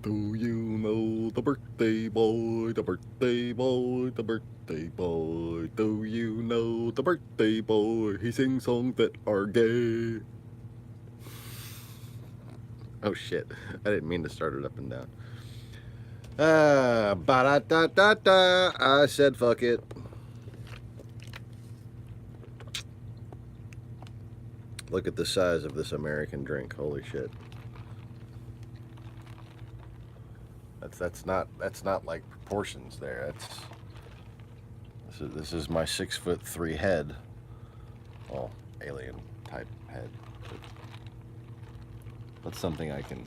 Do you know the birthday boy, the birthday boy, the birthday boy? Do you know the birthday boy? He sings songs that are gay. Oh shit, I didn't mean to start it up and down. Ba-da-da-da-da. I said fuck it. Look at the size of this American drink. Holy shit. That's not like proportions there. This is my 6'3" head. Well, alien type head. That's something I can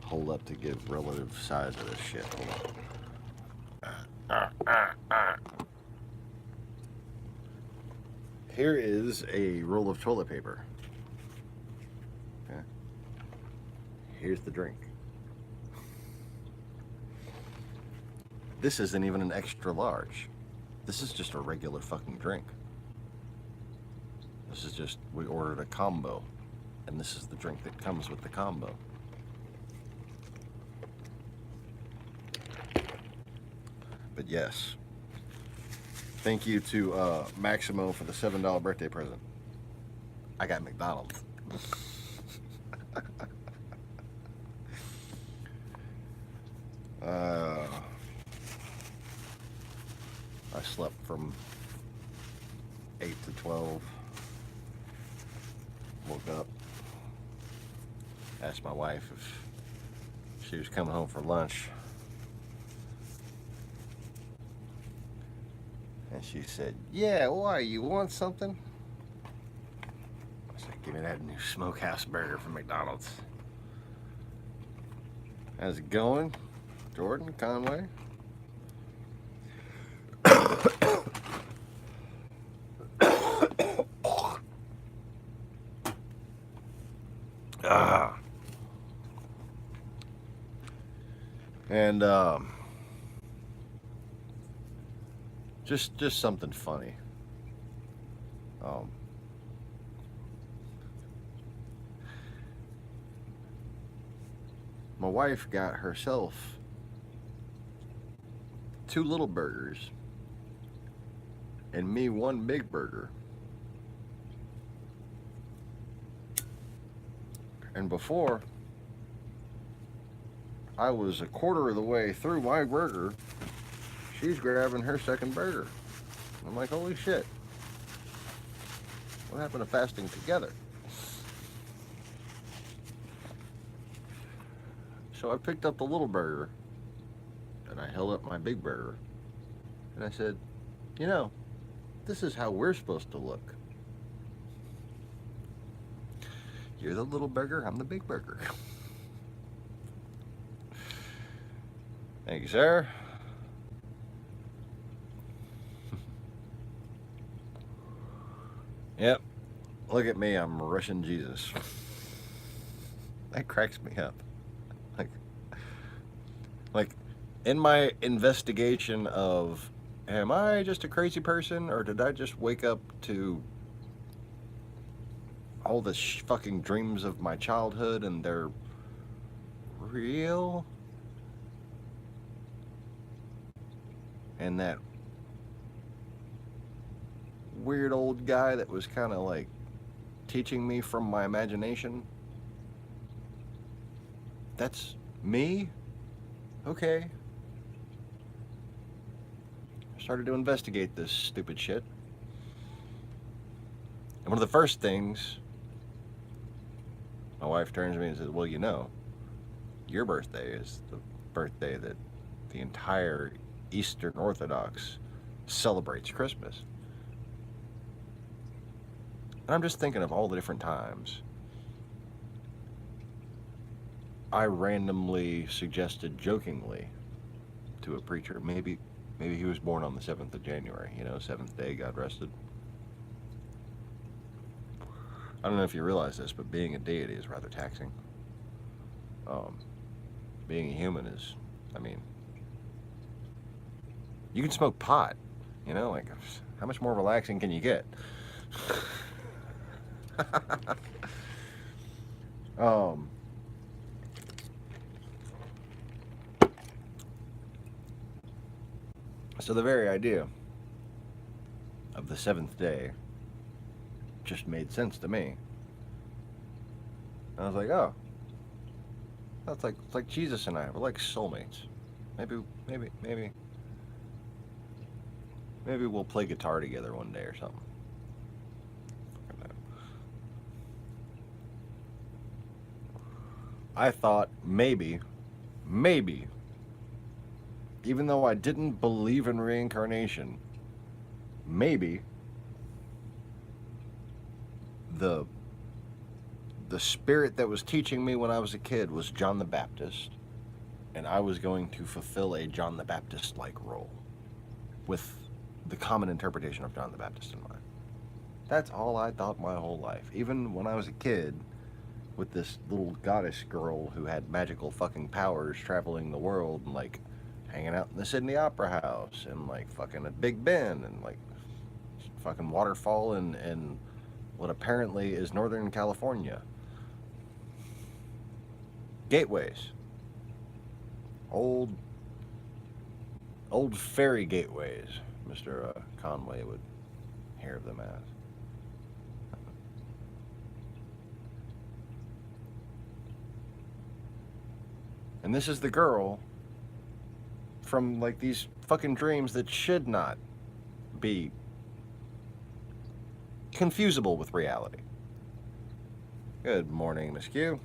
hold up to give relative size of this shit. Hold on. Here is a roll of toilet paper. Okay. Here's the drink. This isn't even an extra large. This is just a regular fucking drink. This is just, we ordered a combo. And this is the drink that comes with the combo. But yes. Thank you to Maximo for the $7 birthday present. I got McDonald's. I slept from 8 to 12. Woke up. Asked my wife if she was coming home for lunch. And she said, yeah, why, you want something? I said, give me that new smokehouse burger from McDonald's. How's it going, Jordan, Conway? And just something funny. My wife got herself 2 little burgers and me 1 big burger. And before I was a quarter of the way through my burger, she's grabbing her second burger. I'm like, holy shit. What happened to fasting together? So I picked up the little burger and I held up my big burger and I said, you know, this is how we're supposed to look. You're the little burger, I'm the big burger. Thank you, sir. Yep. Look at me, I'm Russian Jesus. That cracks me up. Like, in my investigation of, am I just a crazy person, or did I just wake up to all the fucking dreams of my childhood and they're real? And that weird old guy that was kind of like teaching me from my imagination, that's me? Okay. I started to investigate this stupid shit. And one of the first things, my wife turns to me and says, well, you know, your birthday is the birthday that the entire Eastern Orthodox celebrates Christmas. And I'm just thinking of all the different times I randomly suggested jokingly to a preacher, maybe he was born on the 7th of January, you know, 7th day, God rested. I don't know if you realize this, but being a deity is rather taxing. Being a human is, I mean, you can smoke pot, you know, like, how much more relaxing can you get? So the very idea of the seventh day just made sense to me. And I was like, oh, that's like it's like Jesus and I. We're like soulmates. Maybe, maybe, maybe, maybe we'll play guitar together one day or something. I thought maybe, even though I didn't believe in reincarnation, maybe the the spirit that was teaching me when I was a kid was John the Baptist, and I was going to fulfill a John the Baptist like role with the common interpretation of John the Baptist in mind. That's all I thought my whole life. Even when I was a kid, with this little goddess girl who had magical fucking powers traveling the world and like hanging out in the Sydney Opera House and like fucking at Big Ben and like fucking waterfall in what apparently is Northern California. Gateways. Old old ferry gateways, Mr. Conway would hear of them as. And this is the girl from like these fucking dreams that should not be confusable with reality. Good morning, Miss Q.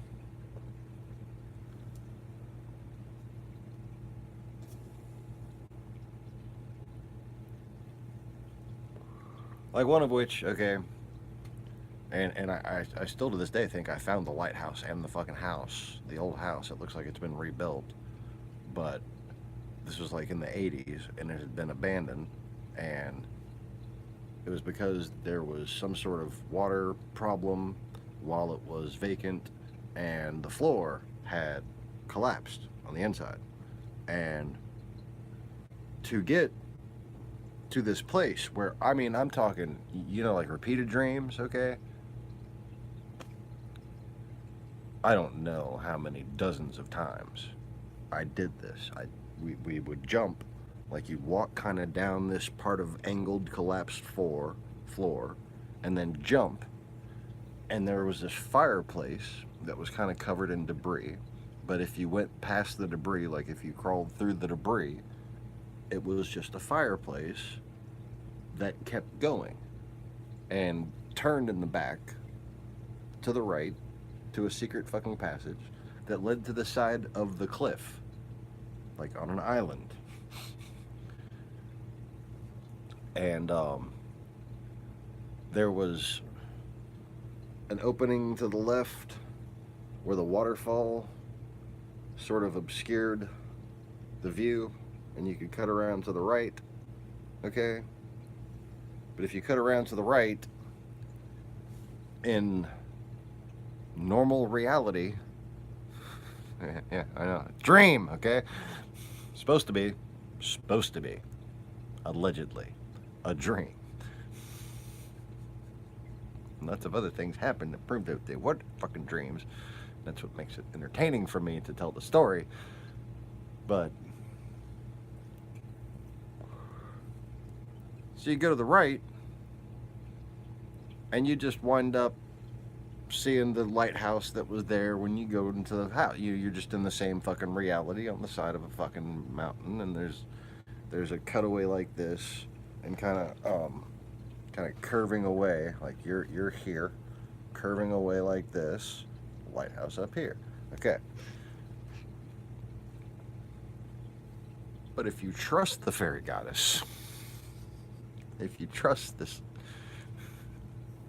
Like one of which, okay, and I still to this day think I found the lighthouse and the fucking house, the old house. It looks like it's been rebuilt, but this was like in the 80s and it had been abandoned, and it was because there was some sort of water problem while it was vacant, and the floor had collapsed on the inside. And to get to this place where, I mean, I'm talking, like repeated dreams, okay? I don't know how many dozens of times I did this. We would jump, like you'd walk kind of down this part of angled, collapsed floor, and then jump. And there was this fireplace that was kind of covered in debris. But if you went past the debris, like if you crawled through the debris, it was just a fireplace that kept going and turned in the back to the right to a secret fucking passage that led to the side of the cliff, like on an island. And there was an opening to the left where the waterfall sort of obscured the view, and you could cut around to the right, okay? But if you cut around to the right, in normal reality, yeah, I know, dream, okay? Supposed to be, allegedly, a dream. Lots of other things happened that proved that they weren't fucking dreams. That's what makes it entertaining for me to tell the story. But so you go to the right, and you just wind up seeing the lighthouse that was there when you go into the house. You're just in the same fucking reality on the side of a fucking mountain, and there's a cutaway like this, and kind of curving away, like you're here, curving away like this, lighthouse up here. Okay. But if you trust the fairy goddess, if you trust this,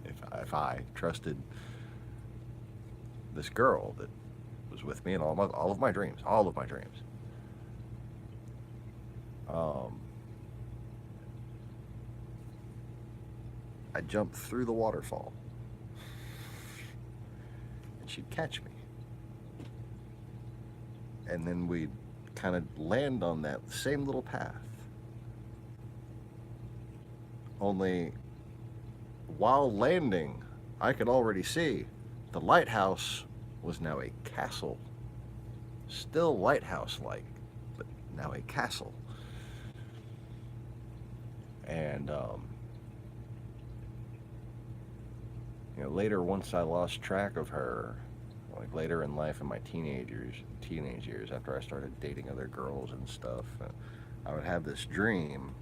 if I trusted this girl that was with me in all of my dreams, um, I'd jump through the waterfall, and she'd catch me, and then we'd kind of land on that same little path. Only while landing, I could already see the lighthouse was now a castle. Still lighthouse-like, but now a castle. And, you know, later, once I lost track of her, like later in life in my teenage years, after I started dating other girls and stuff, I would have this dream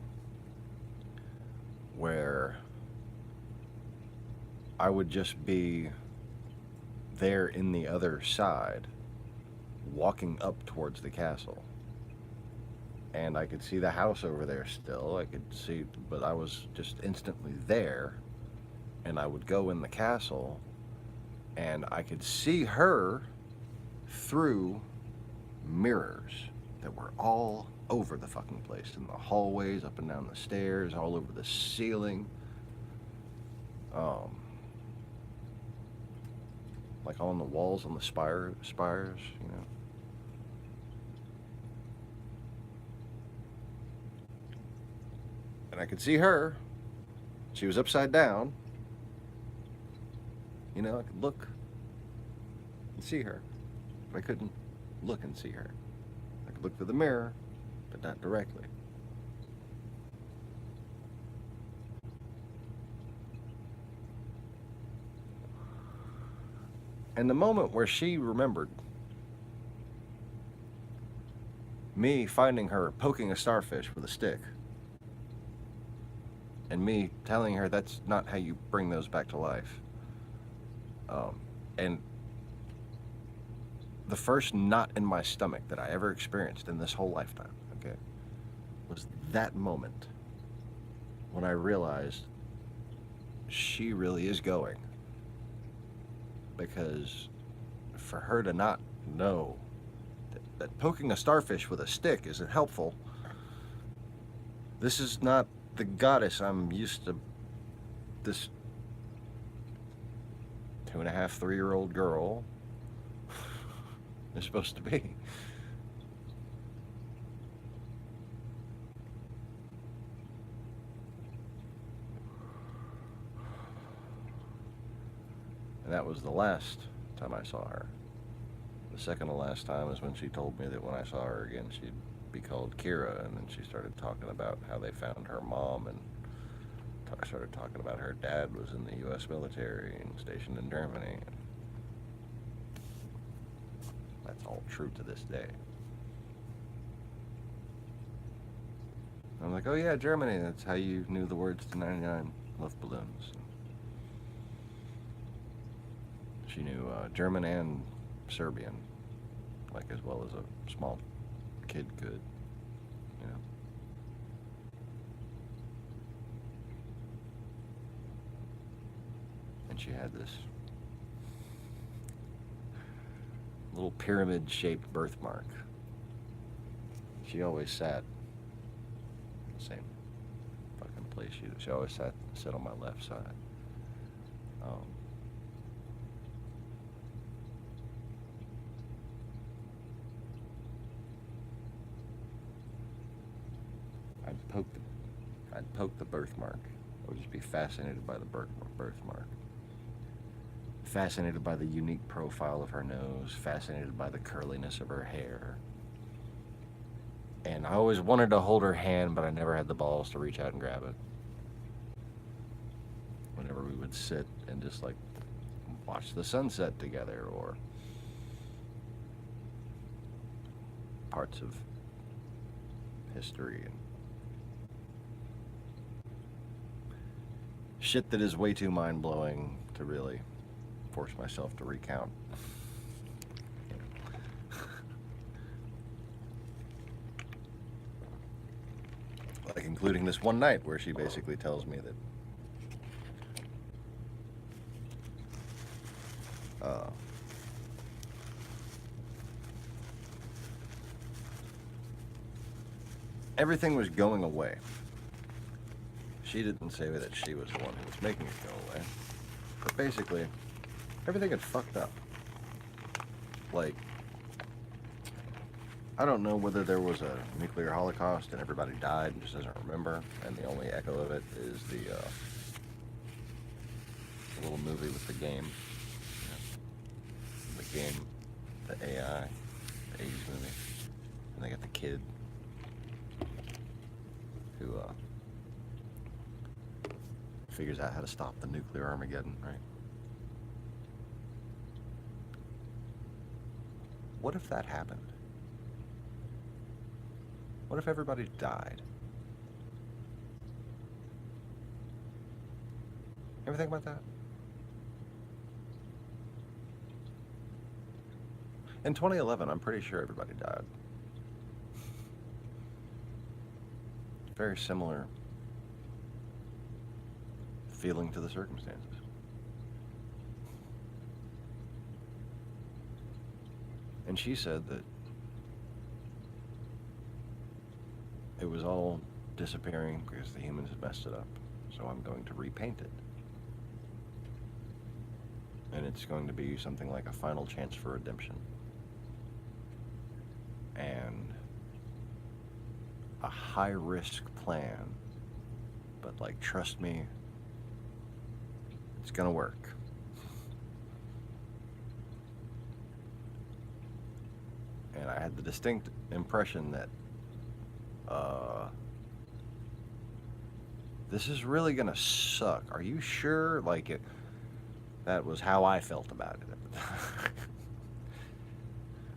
where I would just be there in the other side, walking up towards the castle. And I could see the house over there still. I could see, but I was just instantly there. And I would go in the castle, and I could see her through mirrors that were all over the fucking place, in the hallways, up and down the stairs, all over the ceiling. Like on the walls, on the spires, you know. And I could see her. She was upside down. You know, I could look and see her, but I couldn't look and see her. I could look through the mirror, but not directly. And the moment where she remembered me finding her poking a starfish with a stick, and me telling her that's not how you bring those back to life. And the first knot in my stomach that I ever experienced in this whole lifetime, okay, was that moment when I realized she really is going. Because for her to not know that poking a starfish with a stick isn't helpful, this is not the goddess I'm used to. This 2.5, 3-year-old girl is supposed to be. And that was the last time I saw her. The second to last time is when she told me that when I saw her again, she'd be called Kira, and then she started talking about how they found her mom, and started talking about her dad was in the U.S. military and stationed in Germany. That's all true to this day. I'm like, oh yeah, Germany, that's how you knew the words to 99 Love Balloons. She knew German and Serbian, like as well as a small kid could, you know. And she had this little pyramid-shaped birthmark. She always sat in the same fucking place. She always sat on my left side. I'd poke the birthmark. I would just be fascinated by the birthmark. Fascinated by the unique profile of her nose, fascinated by the curliness of her hair. And I always wanted to hold her hand, but I never had the balls to reach out and grab it. Whenever we would sit and just like watch the sunset together, or parts of history and shit that is way too mind-blowing to really force myself to recount. Like including this one night where she basically tells me that everything was going away. She didn't say that she was the one who was making it go away. But basically, everything had fucked up. Like, I don't know whether there was a nuclear holocaust and everybody died and just doesn't remember, and the only echo of it is the little movie with the game. You know, the game, the AI, the 80s movie. And they got the kid who figures out how to stop the nuclear Armageddon, right? What if that happened? What if everybody died? Ever think about that? In 2011, I'm pretty sure everybody died. Very similar feeling to the circumstances. And she said that it was all disappearing because the humans had messed it up. So I'm going to repaint it. And it's going to be something like a final chance for redemption. And a high-risk plan. But, like, trust me, it's gonna work. And I had the distinct impression that this is really gonna suck. Are you sure? Like, that was how I felt about it at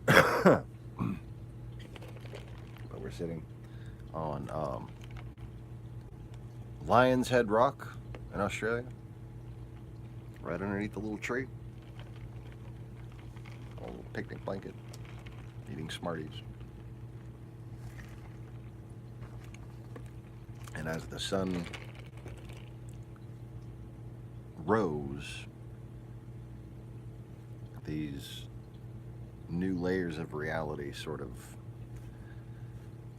the time. But we're sitting on Lion's Head Rock in Australia, right underneath the little tree. A little picnic blanket, eating Smarties. And as the sun rose, these new layers of reality sort of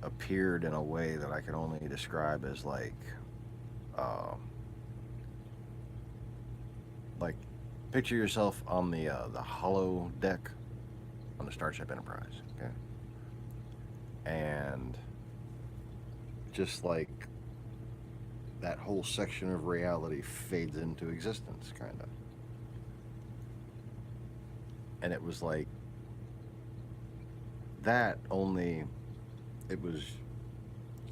appeared in a way that I can only describe as like picture yourself on the hollow deck on the Starship Enterprise, okay? And just like that whole section of reality fades into existence, kind of. And it was like that, only it was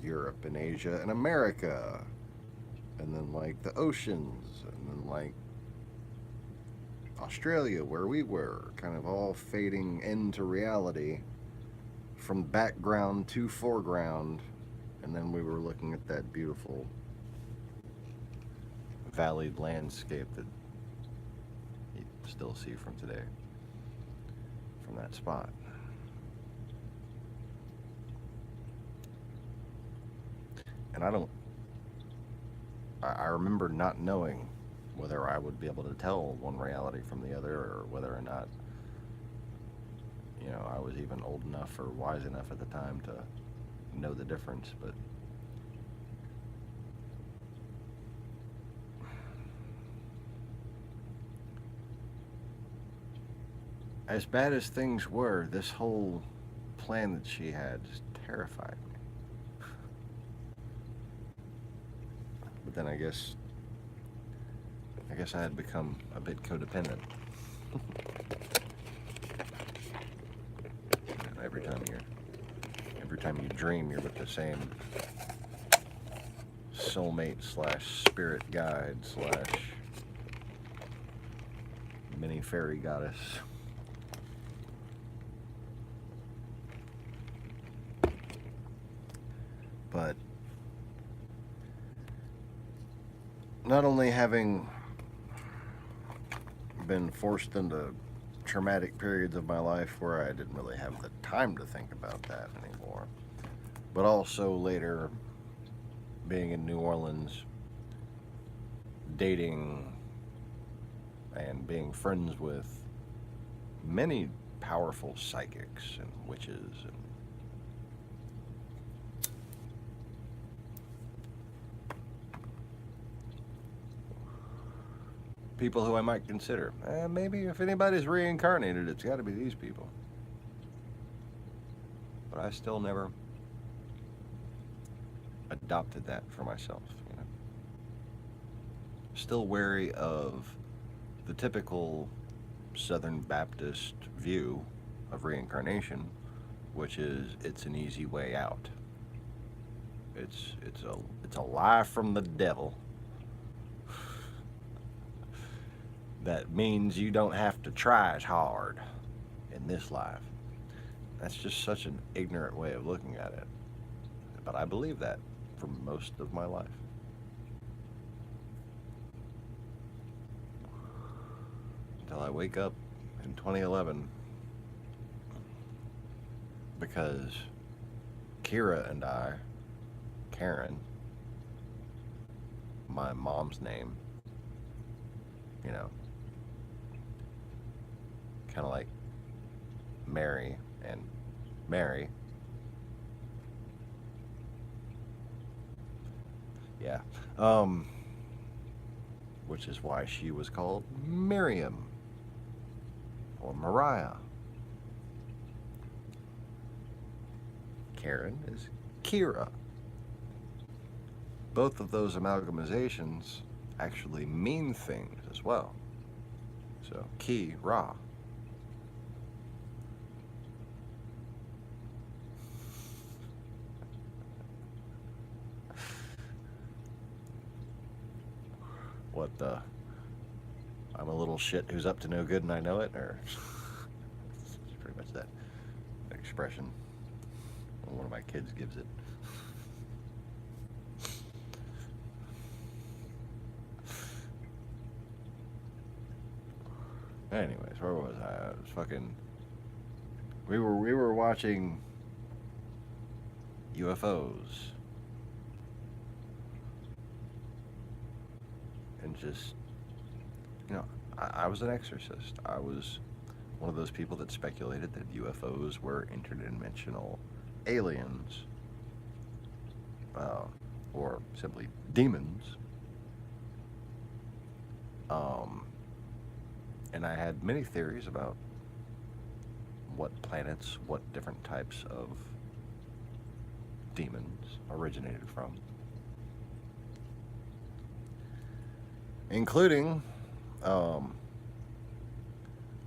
Europe and Asia and America, and then like the oceans, and then like Australia, where we were, kind of all fading into reality from background to foreground. And then we were looking at that beautiful valleyed landscape that you still see from today, from that spot. And I remember not knowing whether I would be able to tell one reality from the other, or whether or not, you know, I was even old enough or wise enough at the time to know the difference. But as bad as things were, this whole plan that she had just terrified me. But then I guess I had become a bit codependent. Every time you dream, you're with the same soulmate / spirit guide / mini fairy goddess. But not only having been forced into traumatic periods of my life where I didn't really have the time to think about that anymore, but also later being in New Orleans, dating and being friends with many powerful psychics and witches and people who I might consider, maybe if anybody's reincarnated, it's got to be these people. But I still never adopted that for myself, you know. Still wary of the typical Southern Baptist view of reincarnation, which is it's an easy way out. It's a lie from the devil. that means you don't have to try as hard in this life. That's just such an ignorant way of looking at it. But I believe that for most of my life. Until I wake up in 2011 because Kira and I, Karen, my mom's name, you know, kind of like Mary and Mary. Yeah. Which is why she was called Miriam or Mariah. Karen is Kira. Both of those amalgamizations actually mean things as well. So, Ki-Ra. What the? I'm a little shit who's up to no good and I know it? Or it's pretty much that expression. One of my kids gives it. Anyways, where was I? I was fucking. We were watching UFOs. And just, I was an exorcist. I was one of those people that speculated that UFOs were interdimensional aliens, or simply demons. And I had many theories about what planets, what different types of demons originated from. Including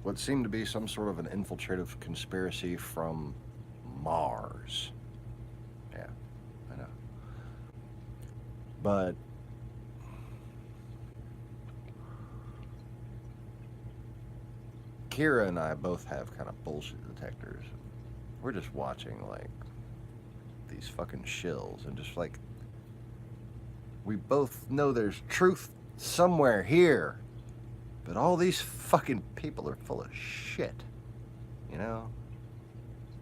what seemed to be some sort of an infiltrative conspiracy from Mars. Yeah, I know. But Kira and I both have kind of bullshit detectors. We're just watching, like, these fucking shills and just, like, we both know there's truth somewhere here, but all these fucking people are full of shit, you know?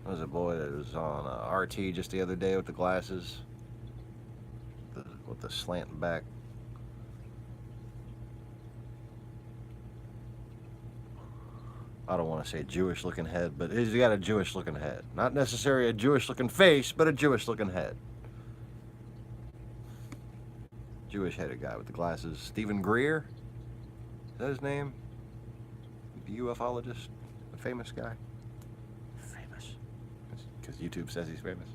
There was a boy that was on RT just the other day with the glasses, with the slant back. I don't want to say Jewish looking head, but he's got a Jewish looking head. Not necessarily a Jewish looking face, but a Jewish looking head. Jewish headed guy with the glasses. Stephen Greer? Is that his name? The ufologist? The famous guy? Famous. Because YouTube says he's famous.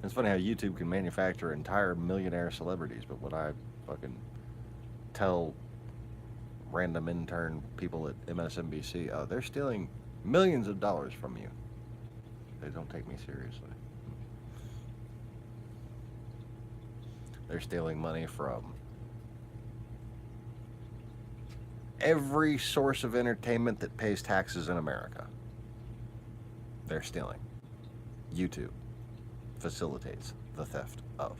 It's funny how YouTube can manufacture entire millionaire celebrities, but when I fucking tell random intern people at MSNBC, they're stealing millions of dollars from you, they don't take me seriously. They're stealing money from every source of entertainment that pays taxes in America. They're stealing. YouTube facilitates the theft of.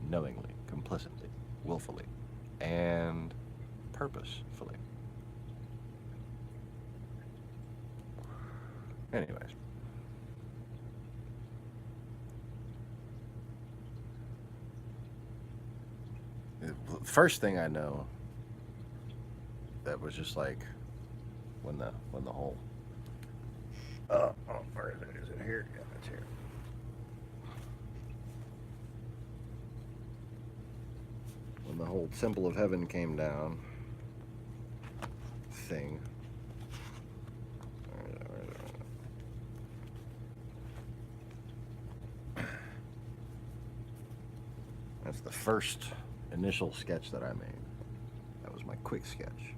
Knowingly, complicitly, willfully, and purposefully. Anyways. The first thing I know that was just like when the whole where is it? Is it here? Yeah, it's here. When the whole Temple of Heaven came down thing. That's the first initial sketch that I made. That was my quick sketch.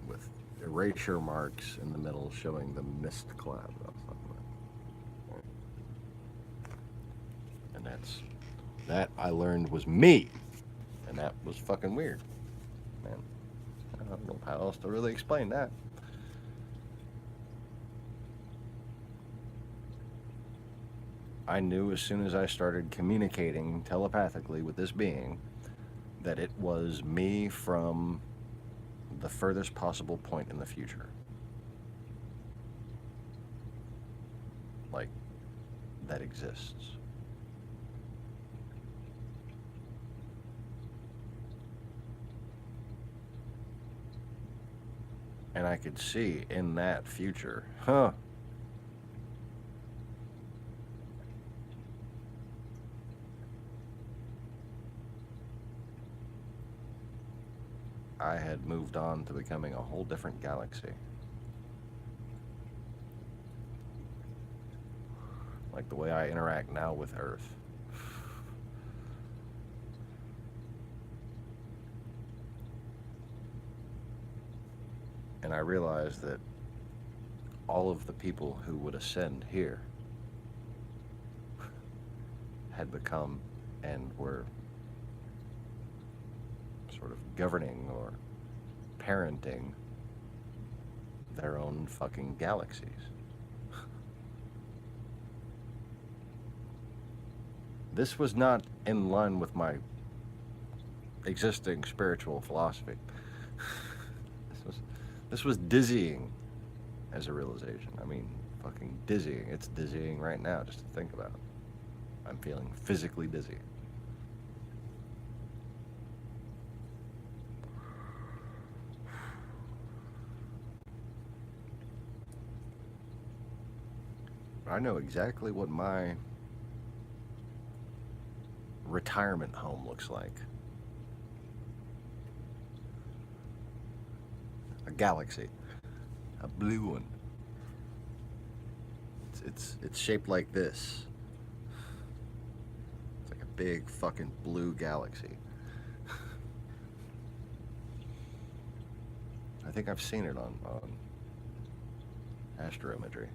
With erasure marks in the middle showing the mist cloud. That I learned was me, and that was fucking weird, man. I don't know how else to really explain that. I knew as soon as I started communicating telepathically with this being that it was me from the furthest possible point in the future. Like, that exists. And I could see in that future, I had moved on to becoming a whole different galaxy. Like the way I interact now with Earth. And I realized that all of the people who would ascend here had become and were sort of governing or parenting their own fucking galaxies. This was not in line with my existing spiritual philosophy. This was dizzying as a realization. I mean, fucking dizzying. It's dizzying right now just to think about it. I'm feeling physically dizzy. I know exactly what my retirement home looks like. A galaxy. A blue one. It's shaped like this. It's like a big fucking blue galaxy. I think I've seen it on astrometry.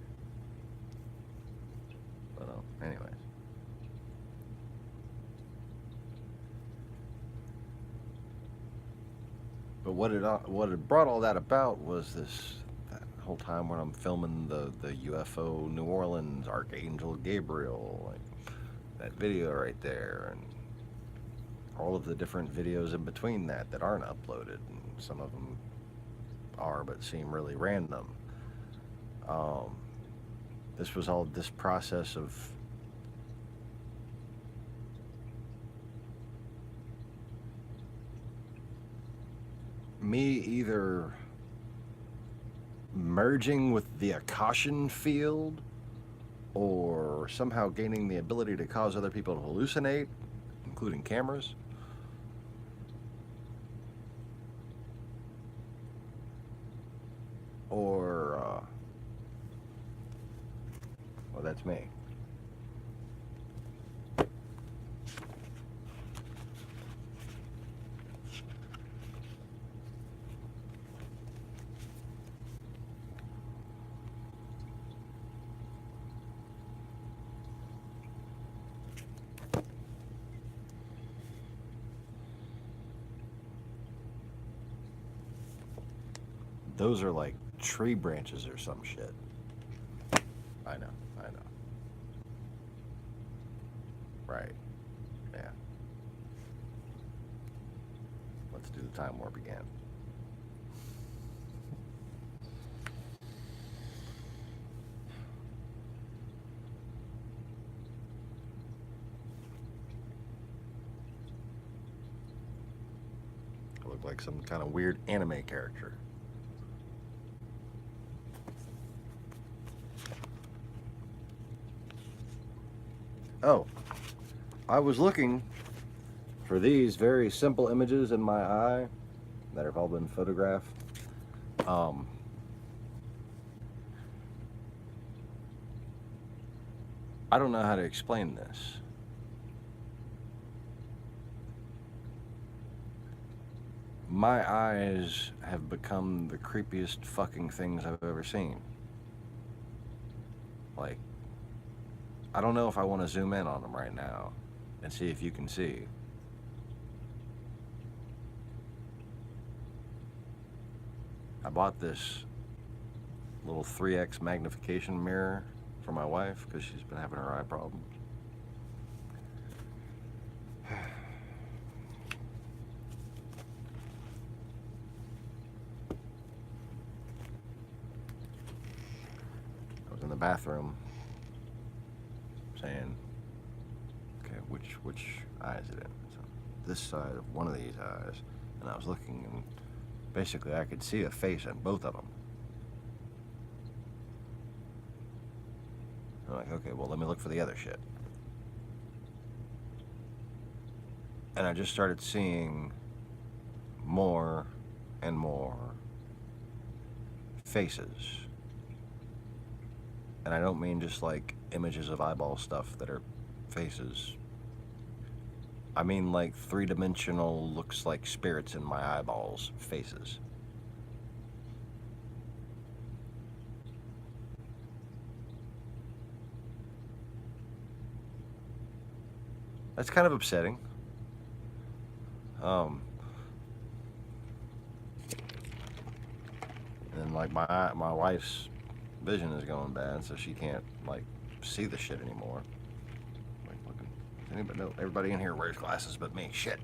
But anyways. But what it brought all that about was that whole time when I'm filming the UFO New Orleans Archangel Gabriel, like that video right there, and all of the different videos in between that aren't uploaded, and some of them are but seem really random. This was all this process of me either merging with the Akashian field or somehow gaining the ability to cause other people to hallucinate, including cameras. Or, well, that's me. Those are like tree branches or some shit. I know. Right. Yeah. Let's do the time warp again. I look like some kind of weird anime character. Oh, I was looking for these very simple images in my eye that have all been photographed. I don't know how to explain this. My eyes have become the creepiest fucking things I've ever seen. Like, I don't know if I want to zoom in on them right now. and see if you can see. I bought this little 3x magnification mirror for my wife because she's been having her eye problems. I was in the bathroom saying, okay, which eye is it in? So this side of one of these eyes, and I was looking, and basically I could see a face in both of them. I'm like, okay, well, let me look for the other shit. And I just started seeing more and more faces. And I don't mean just like images of eyeball stuff that are faces. I mean like three-dimensional, looks like spirits in my eyeballs faces. That's kind of upsetting. And like my wife's vision is going bad, so she can't like see the shit anymore. Like, looking, anybody know? Everybody in here wears glasses, but me. Shit.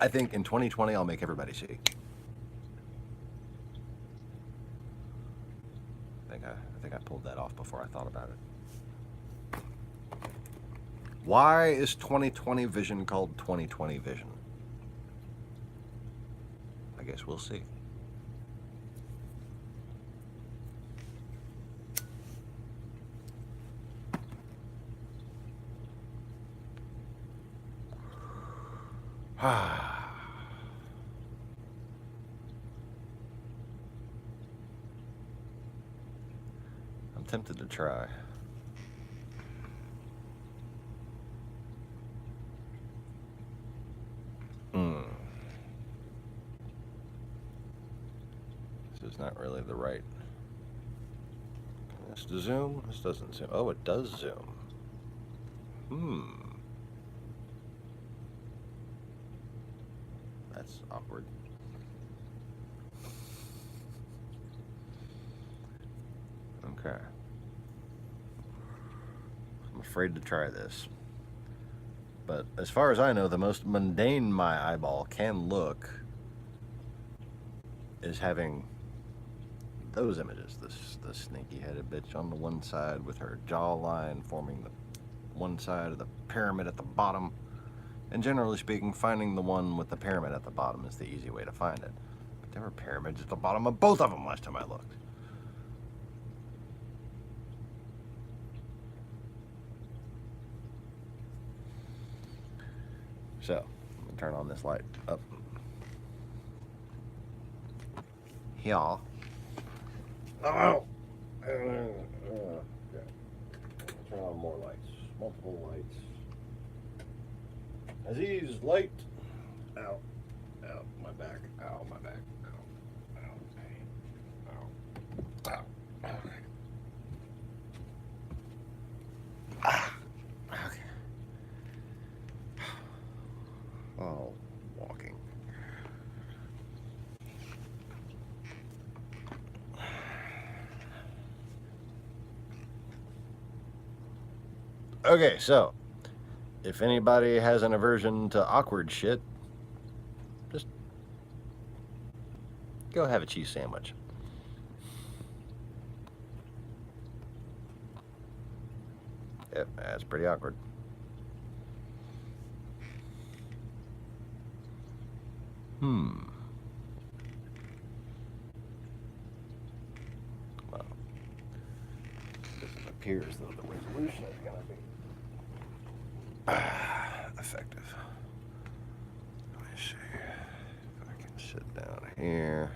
I think in 2020 I'll make everybody see. I think I pulled that off before I thought about it. Why is 2020 vision called 2020 vision? I guess we'll see. I'm tempted to try. This is not really the right. This to zoom? This doesn't zoom. Oh, it does zoom. That's awkward. Okay. I'm afraid to try this. But as far as I know, the most mundane my eyeball can look is having those images. The snaky-headed bitch on the one side with her jawline forming the one side of the pyramid at the bottom. And generally speaking, finding the one with the pyramid at the bottom is the easy way to find it. But there were pyramids at the bottom of both of them last time I looked. So, let me turn on this light up. Here. Oh! Okay. Turn on more lights. Multiple lights. Aziz, light. Ow. Ow, my back. Ow, my back. Ow. Ow, pain. Ow. Ow. Okay. Okay. Oh, walking. Okay, so if anybody has an aversion to awkward shit, just go have a cheese sandwich. Yep, that's pretty awkward. Well, this appears though the resolution is gonna be effective. Let me see if I can sit down here.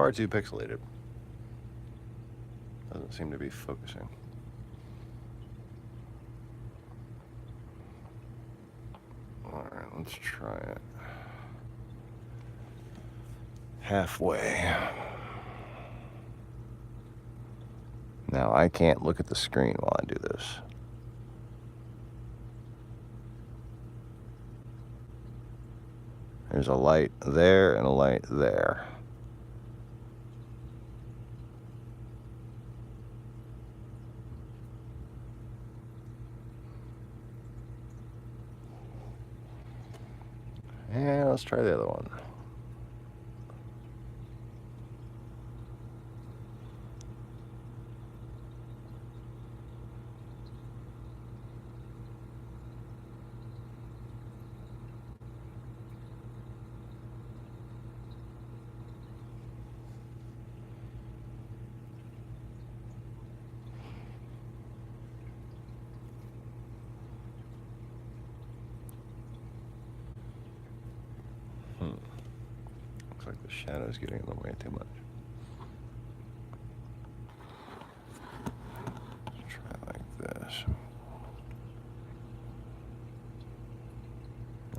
far too pixelated. Doesn't seem to be focusing. Alright, let's try it. Halfway. Now, I can't look at the screen while I do this. There's a light there and a light there. And let's try the other one. Looks like the shadow's getting in the way too much. Let's try it like this.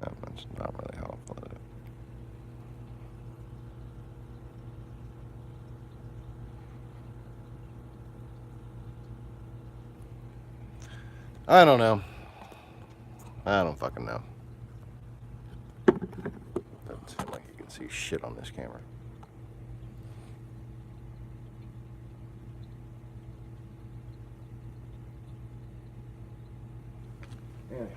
That's not really helpful, is it? I don't know. I don't fucking know. Doesn't seem like you can see shit on this camera. Anyways.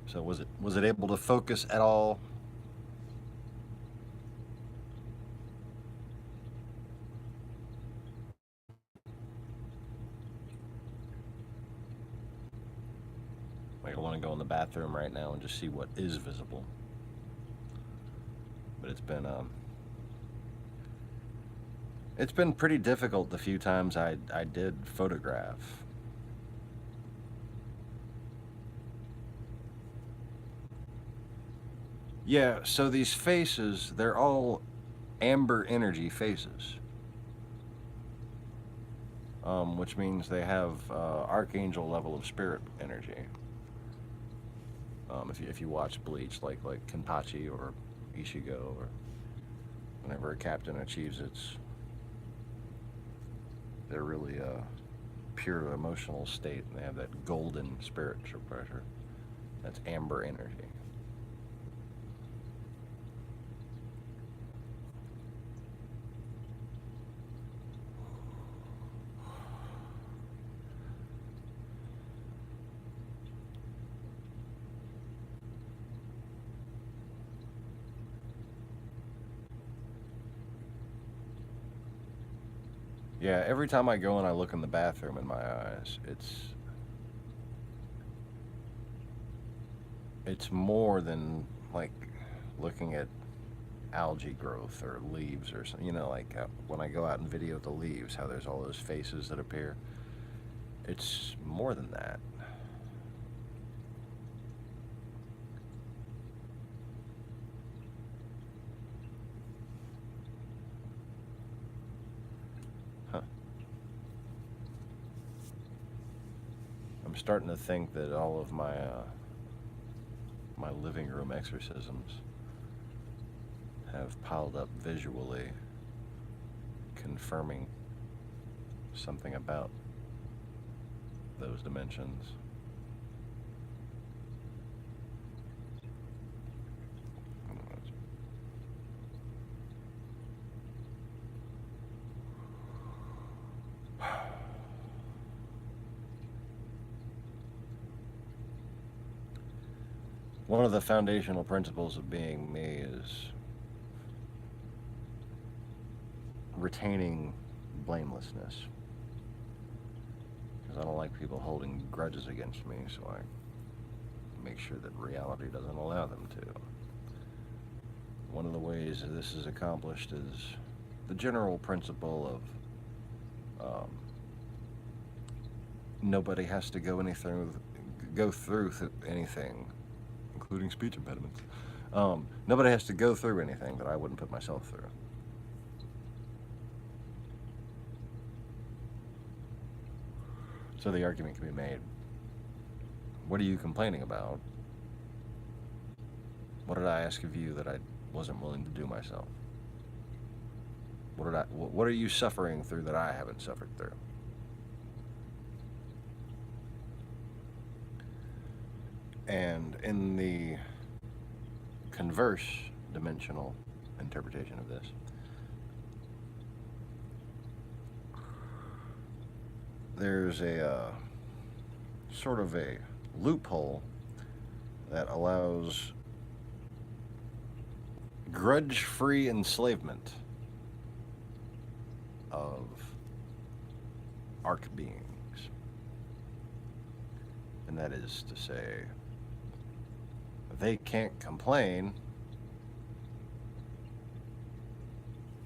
So was it able to focus at all? Like, I want to go in the bathroom right now and just see what is visible. But it's been pretty difficult the few times I did photograph. Yeah, so these faces, they're all amber energy faces. Which means they have archangel level of spirit energy. If you watch Bleach, like Kenpachi or Ishigo, or whenever a captain achieves they're really a pure emotional state, and they have that golden spiritual pressure. That's amber energy. Yeah, every time I go and I look in the bathroom in my eyes, it's more than like looking at algae growth or leaves or something. You know, like when I go out and video the leaves, how there's all those faces that appear. It's more than that. I'm starting to think that all of my my living room exorcisms have piled up visually, confirming something about those dimensions. One of the foundational principles of being me is retaining blamelessness, because I don't like people holding grudges against me, so I make sure that reality doesn't allow them to. one of the ways that this is accomplished is the general principle of nobody has to go through anything, including speech impediments. Nobody has to go through anything that I wouldn't put myself through. So the argument can be made, what are you complaining about? What did I ask of you that I wasn't willing to do myself? What are you suffering through that I haven't suffered through? And in the converse dimensional interpretation of this, there's a sort of a loophole that allows grudge-free enslavement of arc beings. And that is to say, they can't complain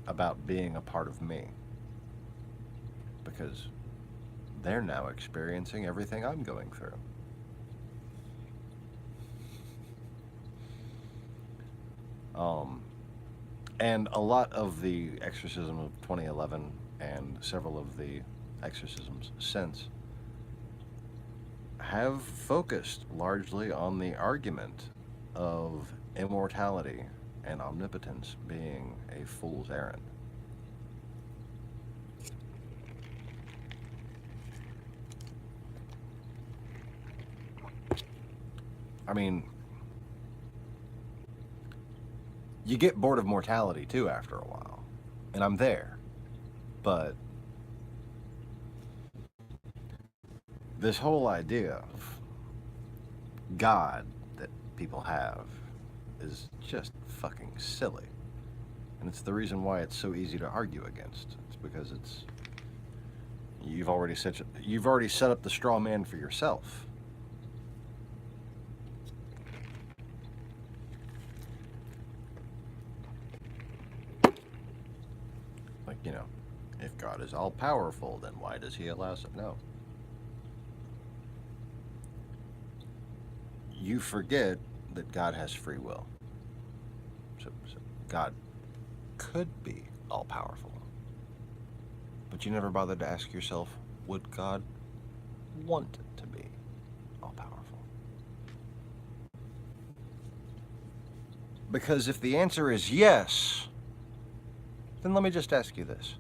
about being a part of me because they're now experiencing everything I'm going through. And a lot of the exorcism of 2011 and several of the exorcisms since have focused largely on the argument of immortality and omnipotence being a fool's errand. I mean, you get bored of mortality too after a while, and I'm there, but this whole idea of God that people have is just fucking silly, and it's the reason why it's so easy to argue against. It's because you've already set up the straw man for yourself. Like, you know, if God is all powerful, then why does he allow some? No. You forget that God has free will. So God could be all powerful. But you never bothered to ask yourself, would God want it to be all powerful? Because if the answer is yes, then let me just ask you this.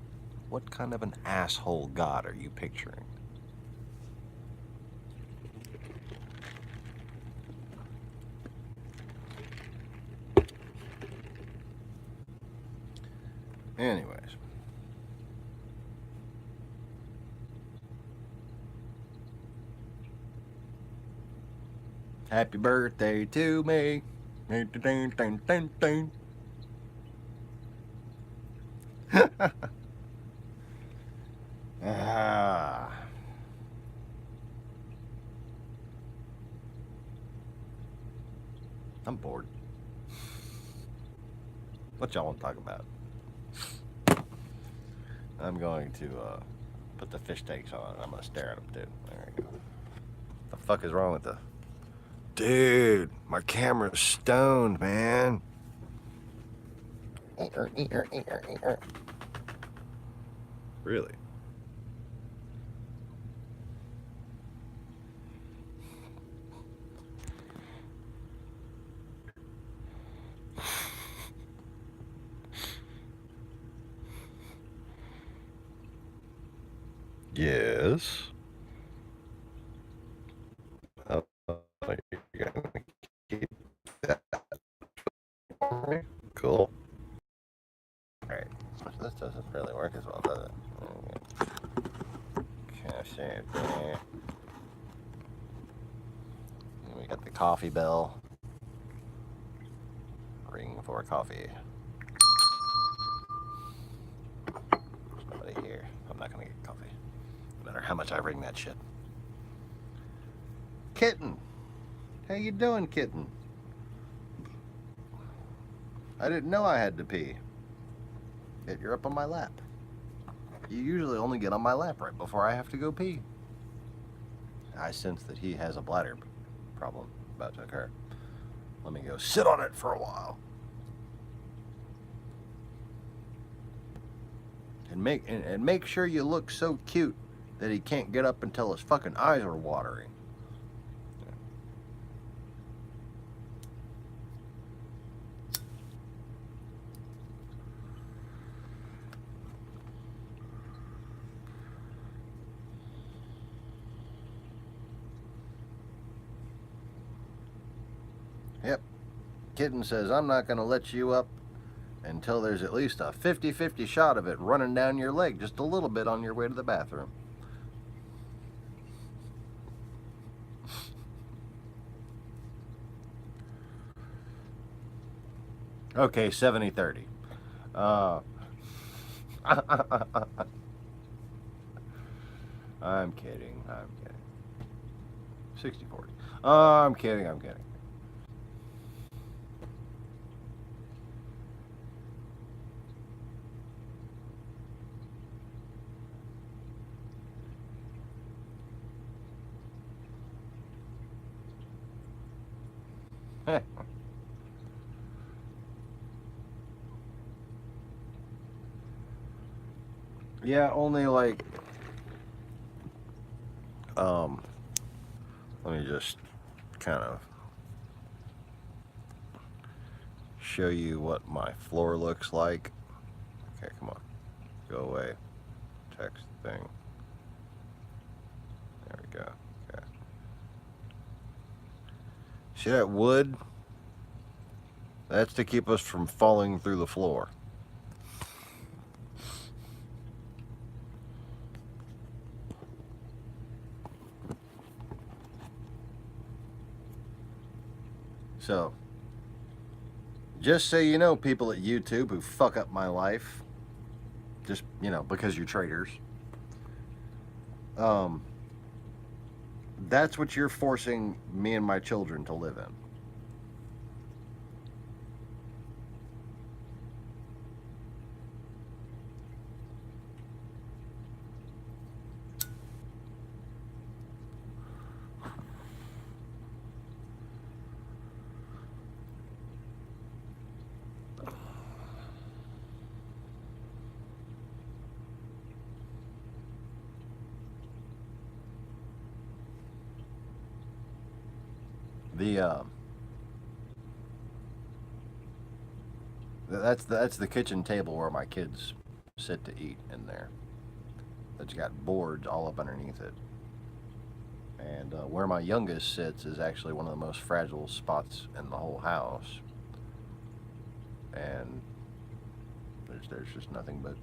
What kind of an asshole God are you picturing? Anyways. Happy birthday to me. Dun, dun, dun, dun, dun. Ah. I'm bored. What y'all want to talk about? I'm going to put the fish tanks on and I'm going to stare at them too. There we go. What the fuck is wrong with the... Dude, my camera's stoned, man. Really? Yes. Oh, you're gonna keep that for me? Cool. Alright. This doesn't really work as well, does it? Cash it there. And we got the coffee bell. Ring for coffee. There's nobody here. I'm not gonna get coffee. No matter how much I ring that shit. Kitten! How you doing, kitten? I didn't know I had to pee. Yet you're up on my lap. You usually only get on my lap right before I have to go pee. I sense that he has a bladder problem about to occur. Let me go sit on it for a while. And make sure you look so cute that he can't get up until his fucking eyes are watering. Yep. Kitten says, I'm not going to let you up until there's at least a 50-50 shot of it running down your leg just a little bit on your way to the bathroom. Okay, 70-30. I'm kidding. 60-40. I'm kidding. Yeah, only like, let me just kind of show you what my floor looks like. Okay, come on. Go away. Text thing. There we go. Okay. See that wood? That's to keep us from falling through the floor. So, just so you know, people at YouTube who fuck up my life, just, you know, because you're traitors, that's what you're forcing me and my children to live in. That's the kitchen table where my kids sit to eat in there. That's got boards all up underneath it. And where my youngest sits is actually one of the most fragile spots in the whole house. And there's just nothing but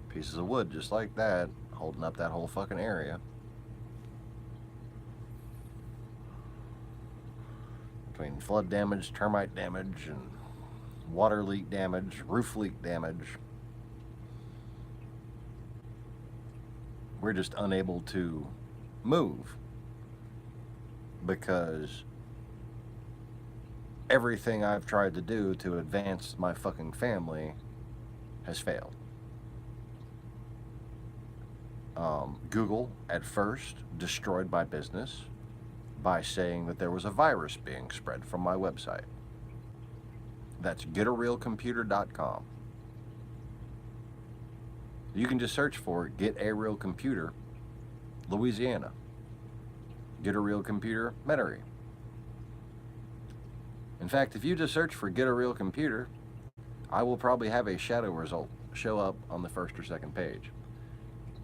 pieces of wood just like that holding up that whole fucking area. Between flood damage, termite damage, and water leak damage, roof leak damage, we're just unable to move because everything I've tried to do to advance my fucking family has failed. Google at first destroyed my business by saying that there was a virus being spread from my website. That's getarealcomputer.com. You can just search for Get a Real Computer, Louisiana. Get a Real Computer, Metairie. In fact, if you just search for Get a Real Computer, I will probably have a shadow result show up on the first or second page.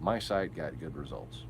My site got good results.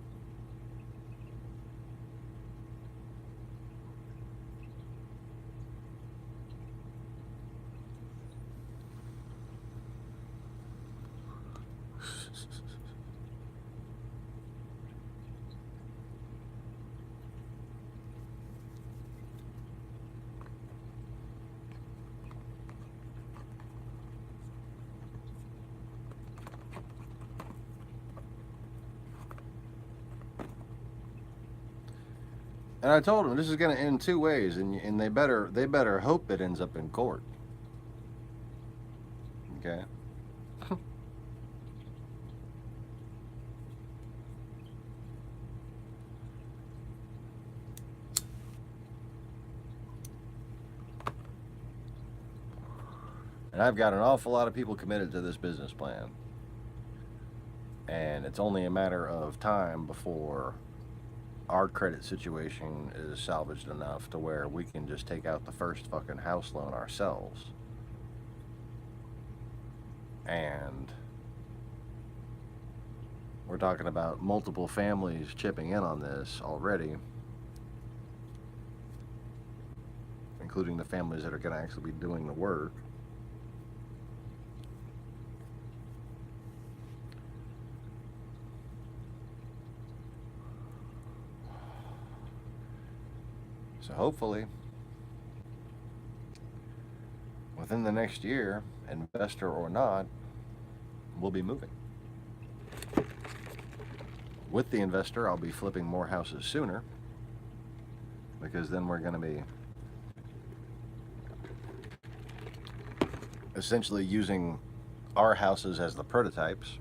And I told them this is going to end two ways, and they better hope it ends up in court. Okay? And I've got an awful lot of people committed to this business plan. And it's only a matter of time before our credit situation is salvaged enough to where we can just take out the first fucking house loan ourselves. And we're talking about multiple families chipping in on this already, including the families that are going to actually be doing the work. So hopefully, within the next year, investor or not, we'll be moving. With the investor, I'll be flipping more houses sooner, because then we're going to be essentially using our houses as the prototypes.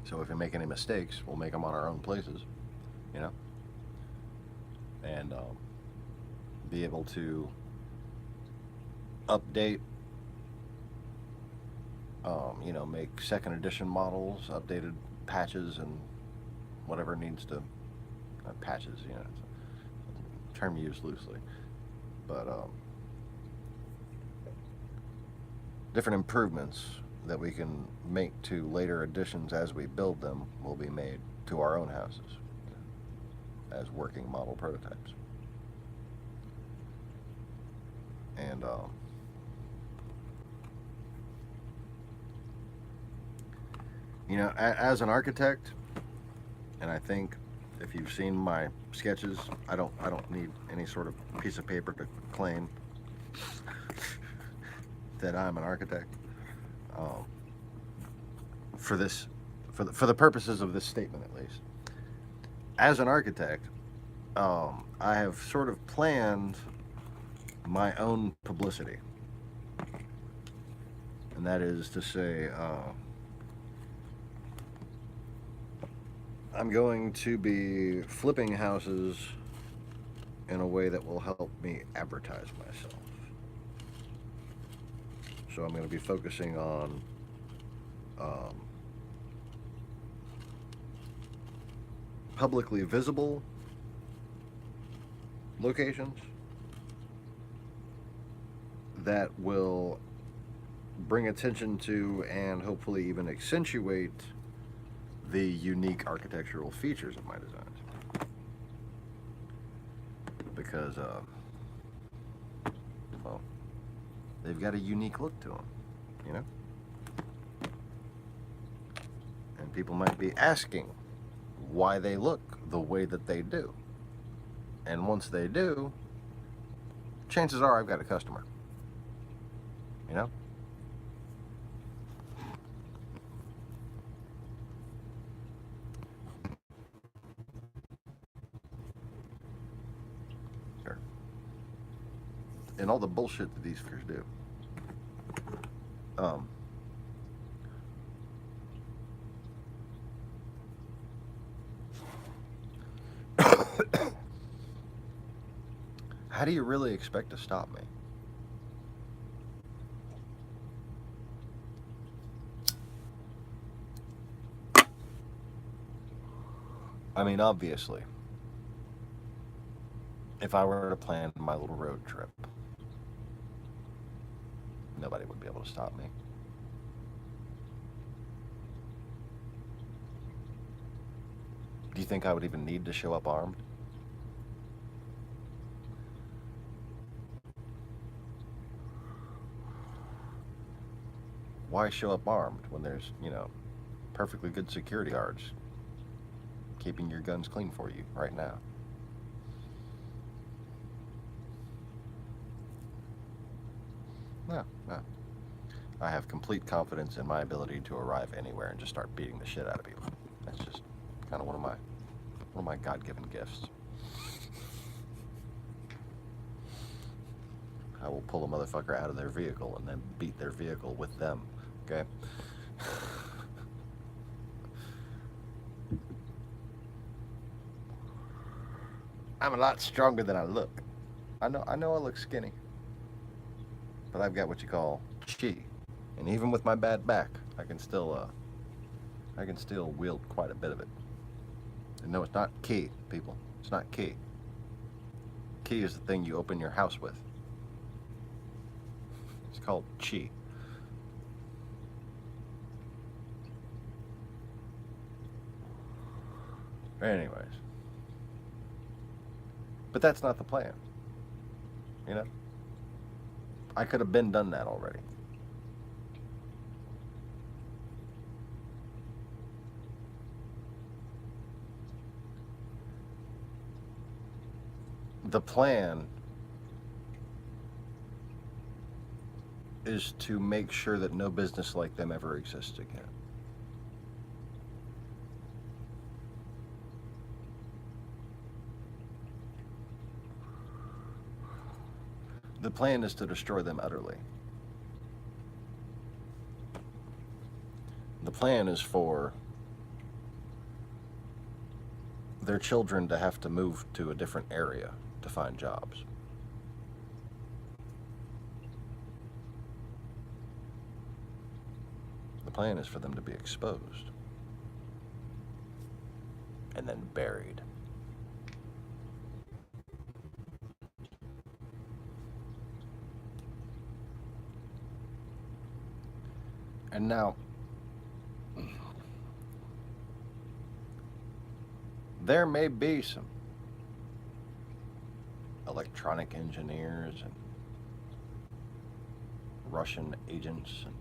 So if we make any mistakes, we'll make them on our own places, you know, and be able to update, you know, make second edition models, updated patches, and whatever needs to, patches, you know, it's a term used loosely, but different improvements that we can make to later additions as we build them will be made to our own houses as working model prototypes. And you know, as an architect, and I think if you've seen my sketches, I don't need any sort of piece of paper to claim that I'm an architect. For the purposes of this statement, at least, as an architect, I have sort of planned my own publicity, and that is to say, I'm going to be flipping houses in a way that will help me advertise myself. So I'm going to be focusing on publicly visible locations that will bring attention to and hopefully even accentuate the unique architectural features of my designs. Because, well, they've got a unique look to them, you know? And people might be asking why they look the way that they do. And once they do, chances are I've got a customer, you know? Sure. And all the bullshit that these fuckers do. How do you really expect to stop me? I mean, obviously, if I were to plan my little road trip, nobody would be able to stop me. Do you think I would even need to show up armed? Why show up armed when there's, you know, perfectly good security guards keeping your guns clean for you right now? No. I have complete confidence in my ability to arrive anywhere and just start beating the shit out of people. That's just kind of one of my God-given gifts. I will pull a motherfucker out of their vehicle and then beat their vehicle with them. Okay? I'm a lot stronger than I look. I know I look skinny. But I've got what you call chi. And even with my bad back, I can still wield quite a bit of it. And no, it's not ki, people. It's not ki. Ki is the thing you open your house with. It's called chi. Anyways. But that's not the plan. You know? I could have been done that already. The plan is to make sure that no business like them ever exists again. The plan is to destroy them utterly. The plan is for their children to have to move to a different area to find jobs. The plan is for them to be exposed and then buried. And now, there may be some electronic engineers and Russian agents and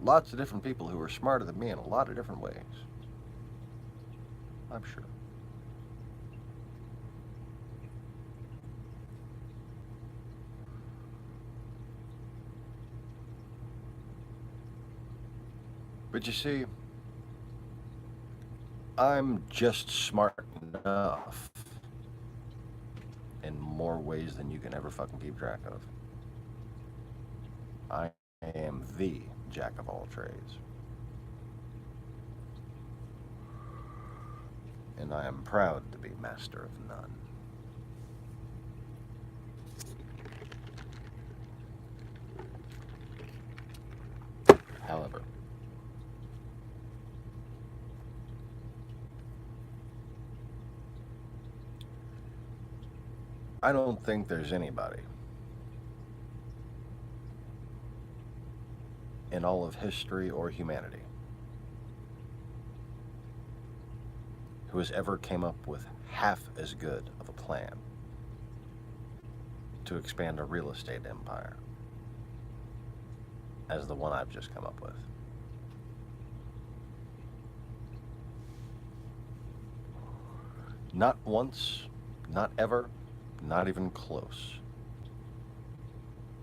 lots of different people who are smarter than me in a lot of different ways. I'm sure. But you see, I'm just smart enough in more ways than you can ever fucking keep track of. I am the jack of all trades. And I am proud to be master of none. However, I don't think there's anybody in all of history or humanity who has ever came up with half as good of a plan to expand a real estate empire as the one I've just come up with. Not once, not ever, not even close.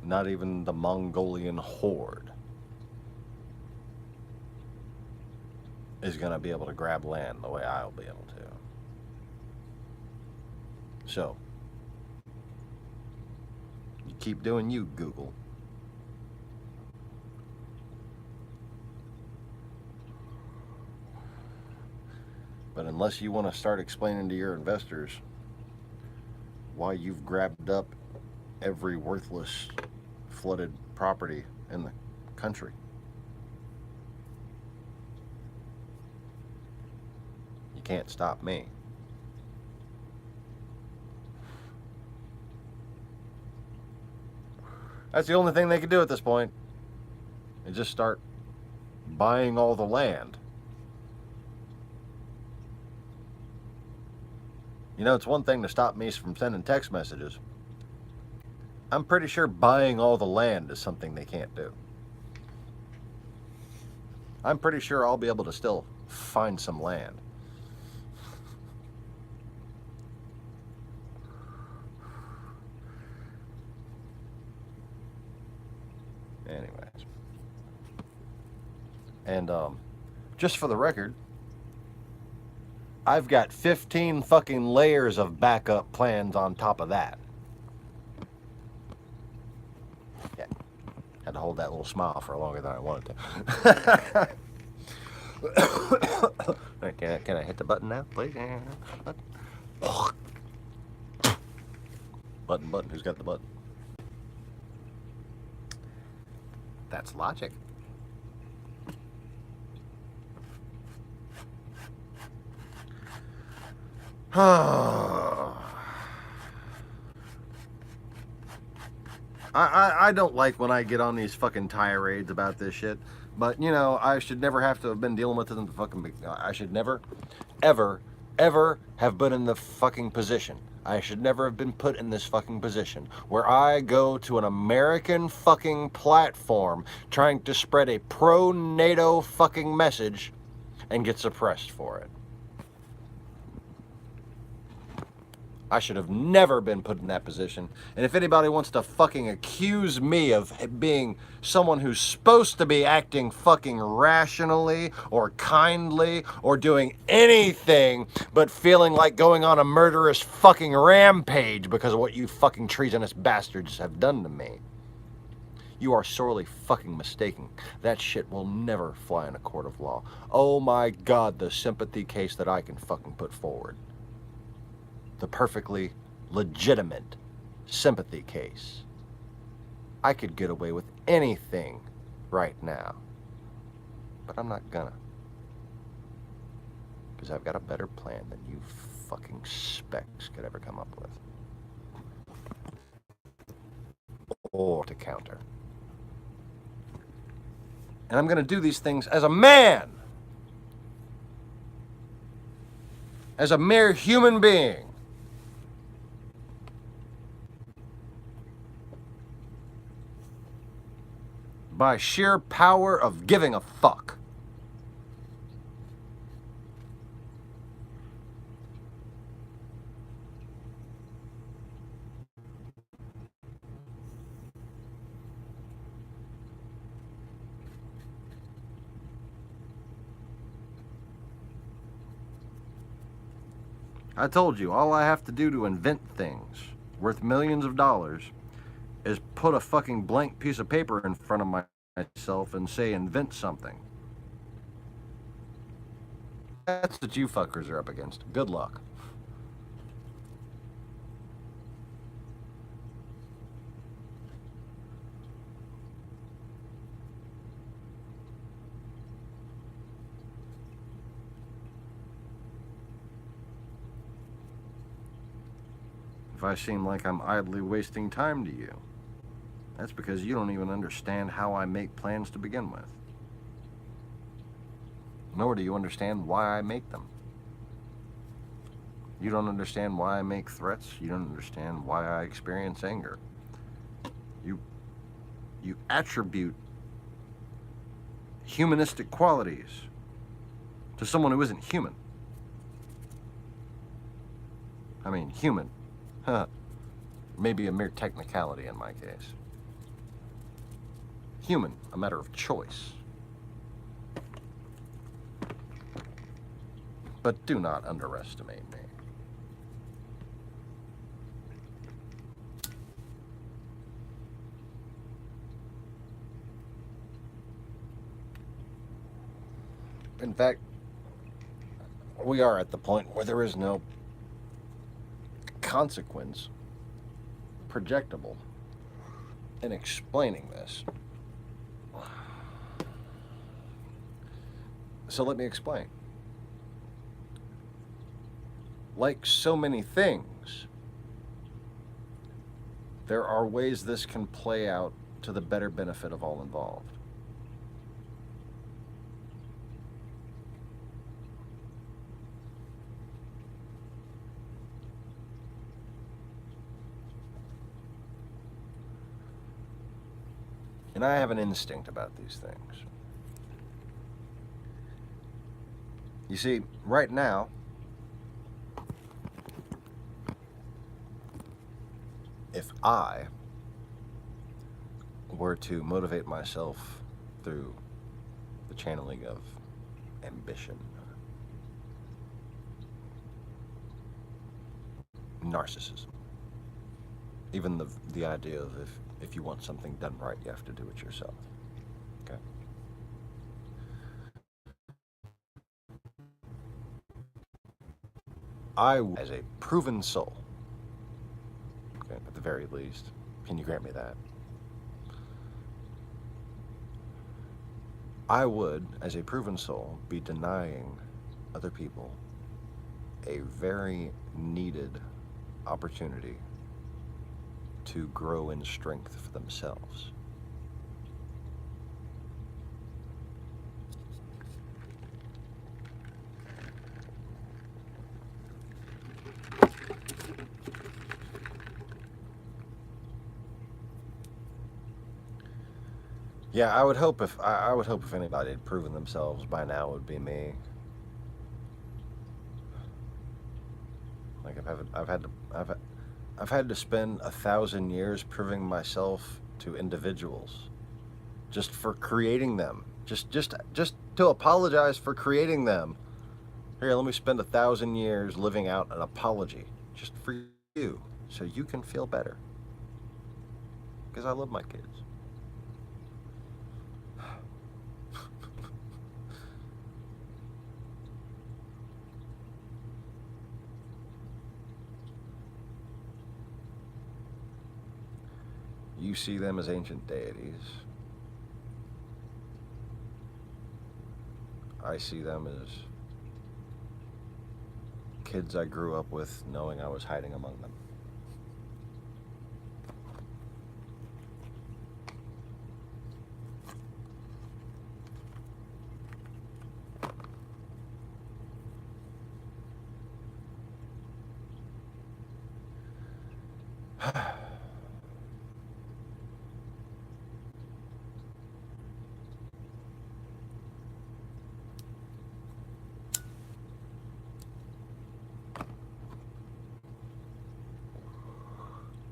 Not even the Mongolian horde is going to be able to grab land the way I'll be able to. So, you keep doing you, Google. But unless you want to start explaining to your investors why you've grabbed up every worthless flooded property in the country, you can't stop me. That's the only thing they can do at this point, is just start buying all the land. You know, it's one thing to stop me from sending text messages. I'm pretty sure buying all the land is something they can't do. I'm pretty sure I'll be able to still find some land. Anyways. And just for the record, I've got 15 fucking layers of backup plans on top of that. hold that little smile for longer than I wanted to. Can I hit the button now, please? Button. Who's got the button? That's logic. I don't like when I get on these fucking tirades about this shit, but you know, I should never have to have been dealing with it in the fucking. I should never, ever have been in the fucking position. I should never have been put in this fucking position where I go to an American fucking platform trying to spread a pro-NATO fucking message and get suppressed for it. I should have never been put in that position. And if anybody wants to fucking accuse me of being someone who's supposed to be acting fucking rationally or kindly or doing anything but feeling like going on a murderous fucking rampage because of what you fucking treasonous bastards have done to me, you are sorely fucking mistaken. That shit will never fly in a court of law. Oh my God, the sympathy case that I can fucking put forward. The perfectly legitimate sympathy case. I could get away with anything right now, but I'm not gonna, because I've got a better plan than you fucking specs could ever come up with, or to counter. And I'm gonna do these things as a man, as a mere human being. By sheer power of giving a fuck. I told you, all I have to do to invent things worth millions of dollars is put a fucking blank piece of paper in front of myself and say, invent something. That's what you fuckers are up against. Good luck. If I seem like I'm idly wasting time to you, that's because you don't even understand how I make plans to begin with. Nor do you understand why I make them. You don't understand why I make threats. You don't understand why I experience anger. You attribute humanistic qualities to someone who isn't human. I mean, human. Maybe a mere technicality in my case. Human, a matter of choice. But do not underestimate me. In fact, we are at the point where there is no consequence projectable in explaining this. So let me explain. Like so many things, there are ways this can play out to the better benefit of all involved. And I have an instinct about these things. You see, right now, if I were to motivate myself through the channeling of ambition, narcissism, even the idea of If you want something done right, you have to do it yourself. Okay? As a proven soul, okay, at the very least, can you grant me that? I would, as a proven soul, be denying other people a very needed opportunity to grow in strength for themselves. Yeah, I would hope if anybody had proven themselves by now, it would be me. Like I've had to spend 1,000 years proving myself to individuals, just for creating them, just to apologize for creating them. Here, let me spend 1,000 years living out an apology, just for you, so you can feel better. Because I love my kids. You see them as ancient deities. I see them as kids I grew up with, knowing I was hiding among them.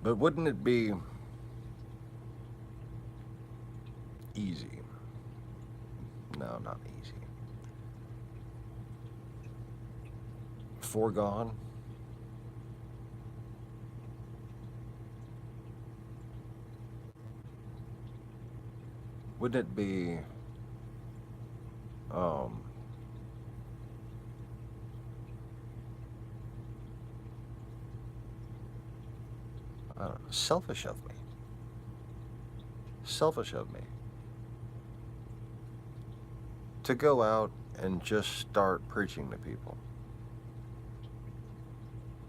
But wouldn't it be easy? No, not easy. Foregone? Wouldn't it be, I don't know, selfish of me? Selfish of me to go out and just start preaching to people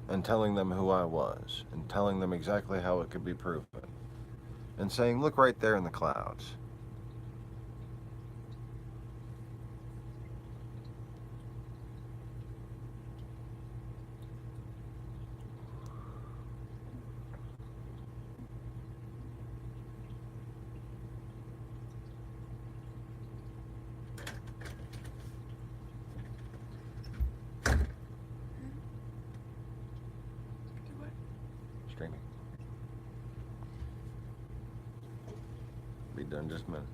and telling them who I was and telling them exactly how it could be proven and saying, look right there in the clouds. Streaming. Be done just a minute.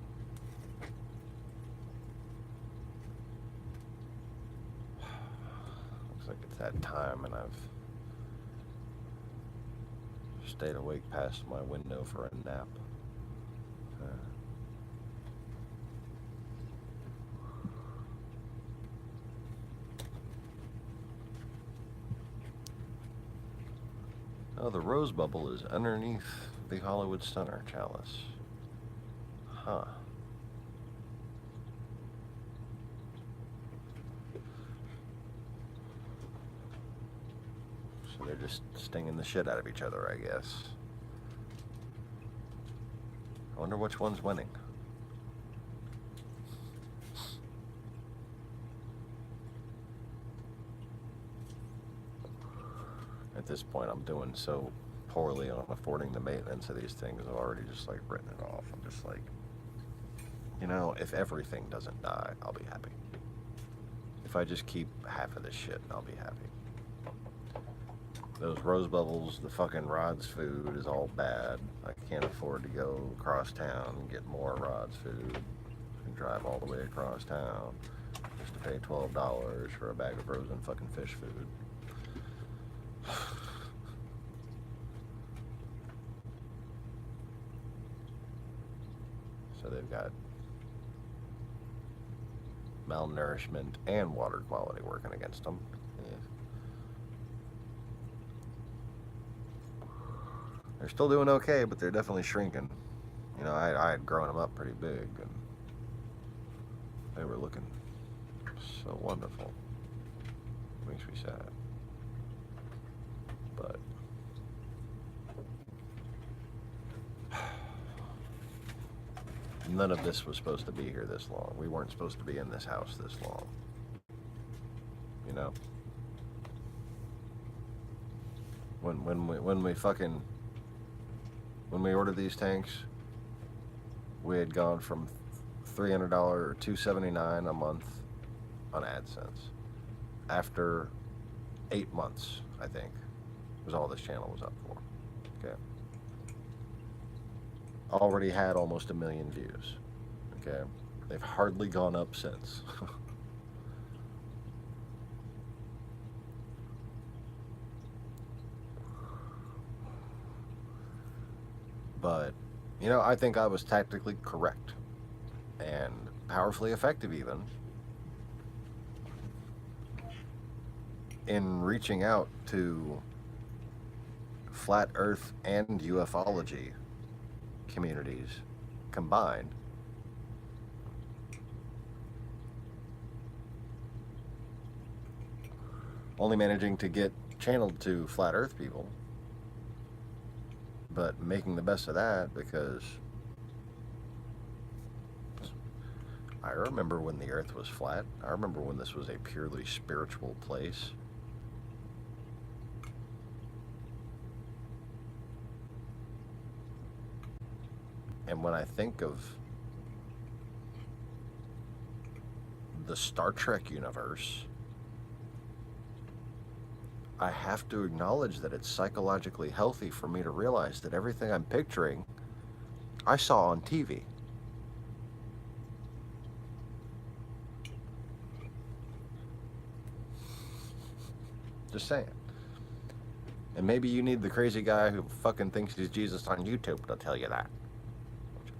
Looks like it's that time, and I've stayed awake past my window for a nap. Oh, the rose bubble is underneath the Hollywood Stunner chalice. Huh. So they're just stinging the shit out of each other, I guess. I wonder which one's winning. At this point, I'm doing so poorly on affording the maintenance of these things, I've already just like written it off. I'm just like, you know, if everything doesn't die, I'll be happy. If I just keep half of this shit, I'll be happy. Those rose bubbles, the fucking Rod's food is all bad. I can't afford to go across town and get more Rod's food and drive all the way across town just to pay $12 for a bag of frozen fucking fish food. got malnourishment and water quality working against them. Yeah. They're still doing okay, but they're definitely shrinking. You know, I had grown them up pretty big, and they were looking so wonderful. Makes me sad. But none of this was supposed to be here this long. We weren't supposed to be in this house this long. You know? When we ordered these tanks, we had gone from $300 or $279 a month on AdSense. After 8 months, I think, was all this channel was up for. Okay. Already had almost 1 million views. Okay. They've hardly gone up since. But, you know, I think I was tactically correct and powerfully effective even in reaching out to flat earth and ufology communities combined. Only managing to get channeled to flat earth people, but making the best of that, because I remember when the earth was flat. I remember when this was a purely spiritual place. And when I think of the Star Trek universe, I have to acknowledge that it's psychologically healthy for me to realize that everything I'm picturing, I saw on TV. Just saying. And maybe you need the crazy guy who fucking thinks he's Jesus on YouTube to tell you that.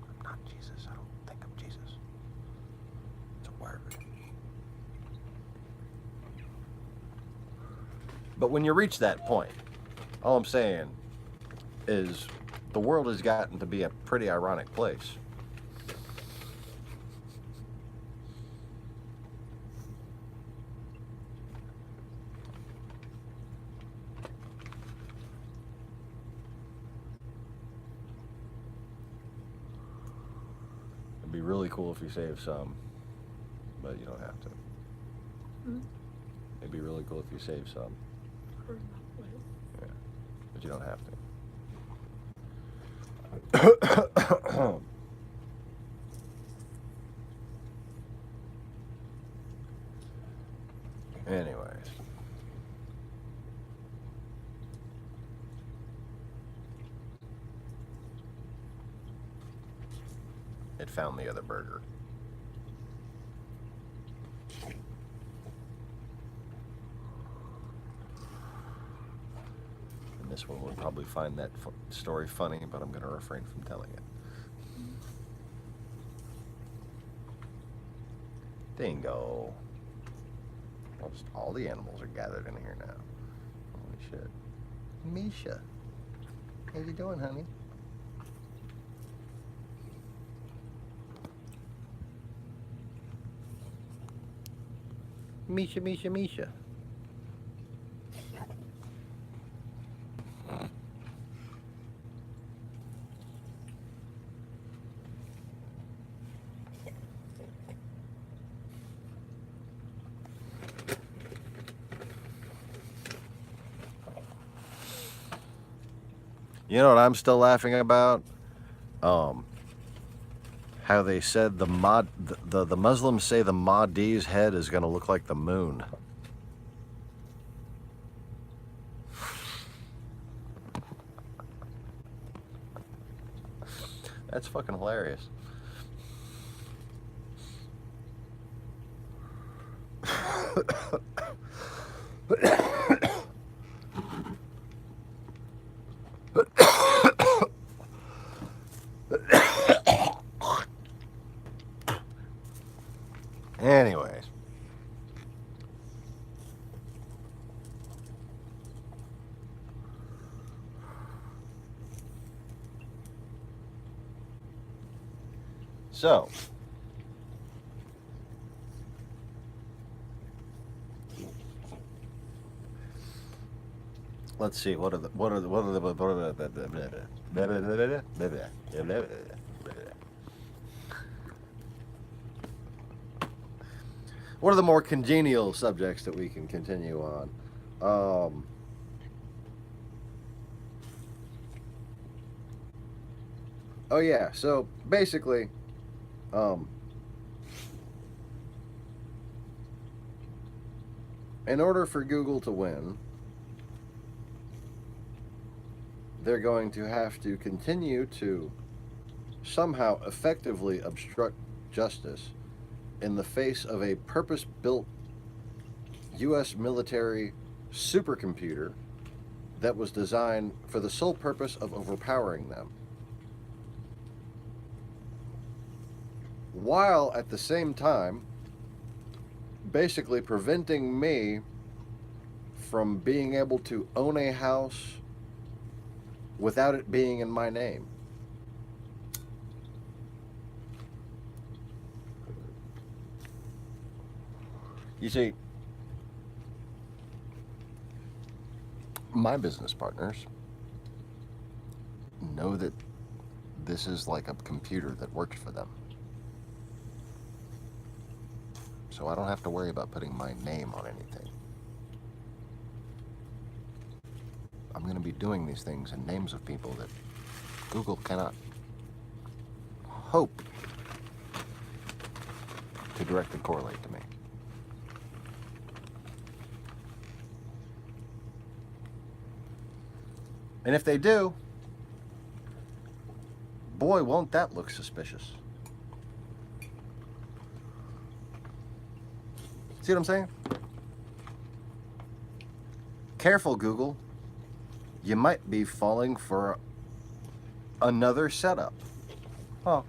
I'm not Jesus. I don't think I'm Jesus. It's a word. But when you reach that point, all I'm saying is the world has gotten to be a pretty ironic place. It'd be really cool if you saved some, but you don't have to. Mm-hmm. It'd be really cool if you saved some. Yeah, but you don't have to. Anyways. It found the other burger. And this one would probably find that story funny, but I'm going to refrain from telling it. Dingo. Almost all the animals are gathered in here now. Holy shit. Misha. How you doing, honey? Misha, Misha, Misha. You know what I'm still laughing about? How they said the Muslims say the Mahdi's head is going to look like the moon. That's fucking hilarious. So, let's see. What are the what are the more congenial subjects that we can continue on? Oh yeah. So basically, in order for Google to win, they're going to have to continue to somehow effectively obstruct justice in the face of a purpose-built U.S. military supercomputer that was designed for the sole purpose of overpowering them, while at the same time basically preventing me from being able to own a house without it being in my name. You see, my business partners know that this is like a computer that works for them. So I don't have to worry about putting my name on anything. I'm going to be doing these things in names of people that Google cannot hope to directly correlate to me. And if they do, boy, won't that look suspicious. See what I'm saying? Careful, Google. You might be falling for another setup. Huh.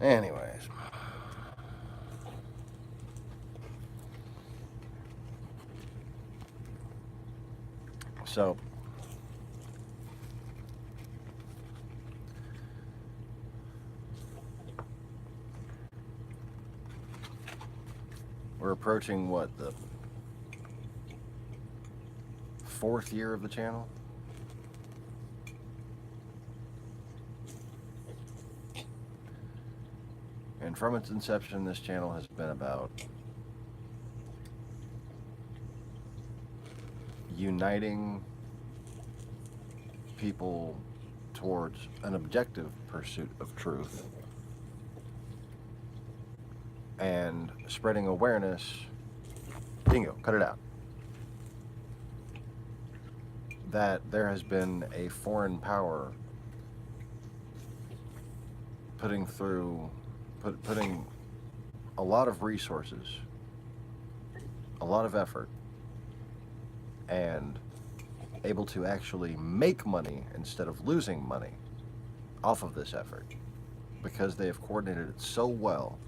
Anyways. So, we're approaching what, the 4th year of the channel? And from its inception, this channel has been about uniting people towards an objective pursuit of truth and spreading awareness. Bingo, cut it out. That there has been a foreign power putting a lot of resources, a lot of effort, and able to actually make money instead of losing money off of this effort, because they have coordinated it so well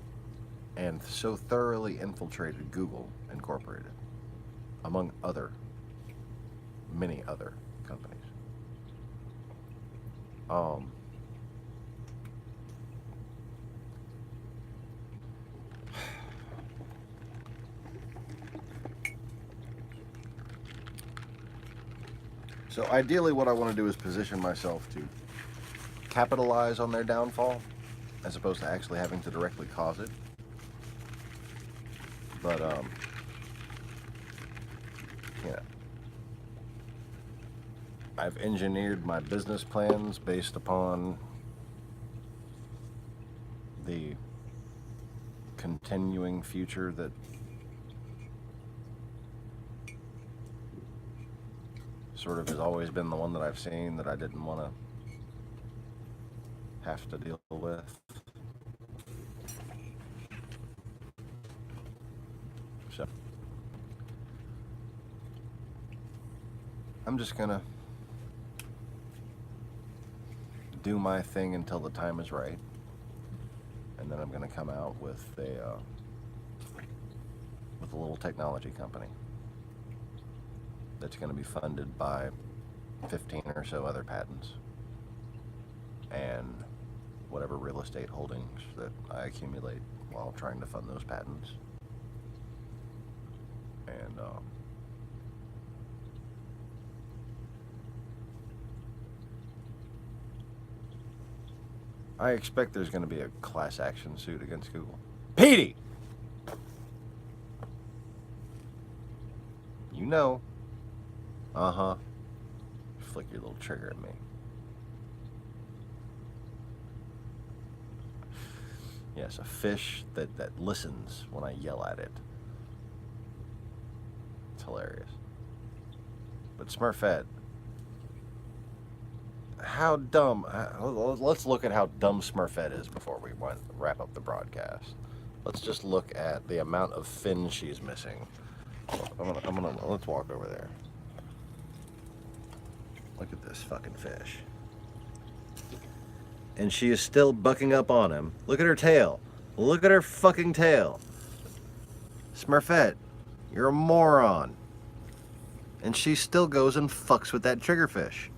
and so thoroughly infiltrated Google Incorporated, among many other companies. So ideally what I want to do is position myself to capitalize on their downfall as opposed to actually having to directly cause it. But, yeah. I've engineered my business plans based upon the continuing future that sort of has always been the one that I've seen, that I didn't want to have to deal with. So, I'm just gonna do my thing until the time is right, and then I'm gonna come out with a little technology company that's gonna be funded by 15 or so other patents and whatever real estate holdings that I accumulate while trying to fund those patents. And I expect there's going to be a class action suit against Google. Petey! You know. Uh-huh. Flick your little trigger at me. Yes, a fish that listens when I yell at it. It's hilarious. But Smurfette, how dumb. Let's look at how dumb Smurfette is before we wrap up the broadcast. Let's just look at the amount of fins she's missing. Let's walk over there. Look at this fucking fish. And she is still bucking up on him. Look at her tail. Look at her fucking tail. Smurfette, you're a moron. And she still goes and fucks with that triggerfish.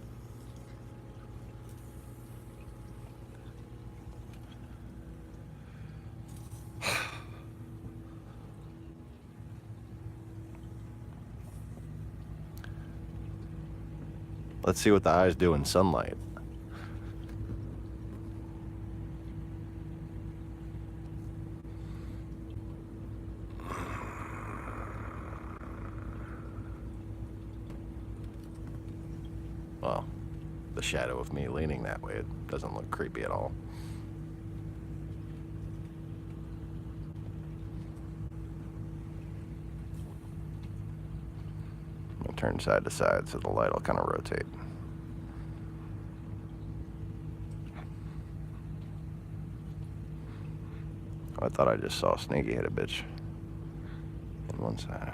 Let's see what the eyes do in sunlight. Well, the shadow of me leaning that way, it doesn't look creepy at all. I'll turn side to side so the light will kind of rotate. I thought I just saw a snaky-headed bitch on one side.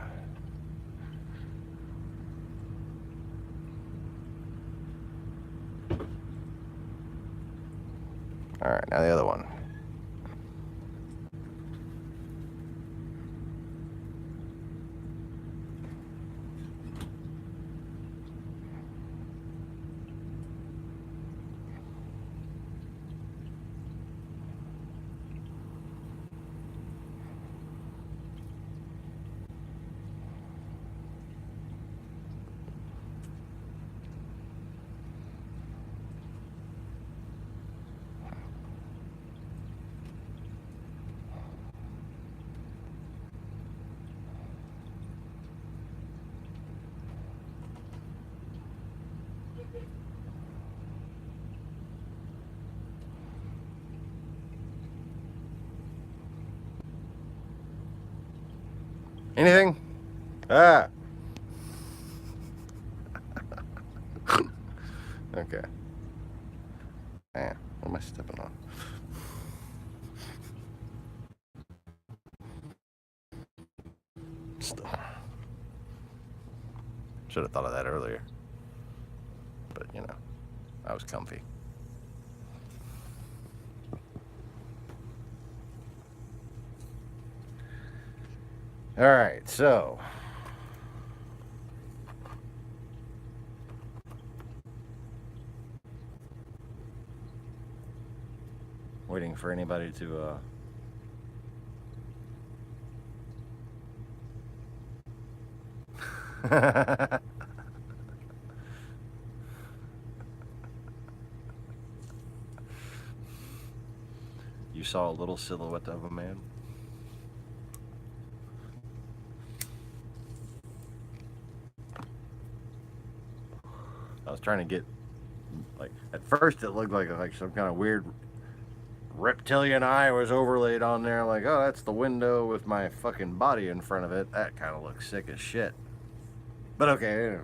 All right, now the other one. Anything? Ah. Okay. Man, what am I stepping on? Should have thought of that earlier. But, you know, I was comfy. All right, so waiting for anybody to You saw a little silhouette of a man? I was trying to get, like, at first it looked like some kind of weird reptilian eye was overlaid on there, like, oh, that's the window with my fucking body in front of it. That kind of looks sick as shit. But okay.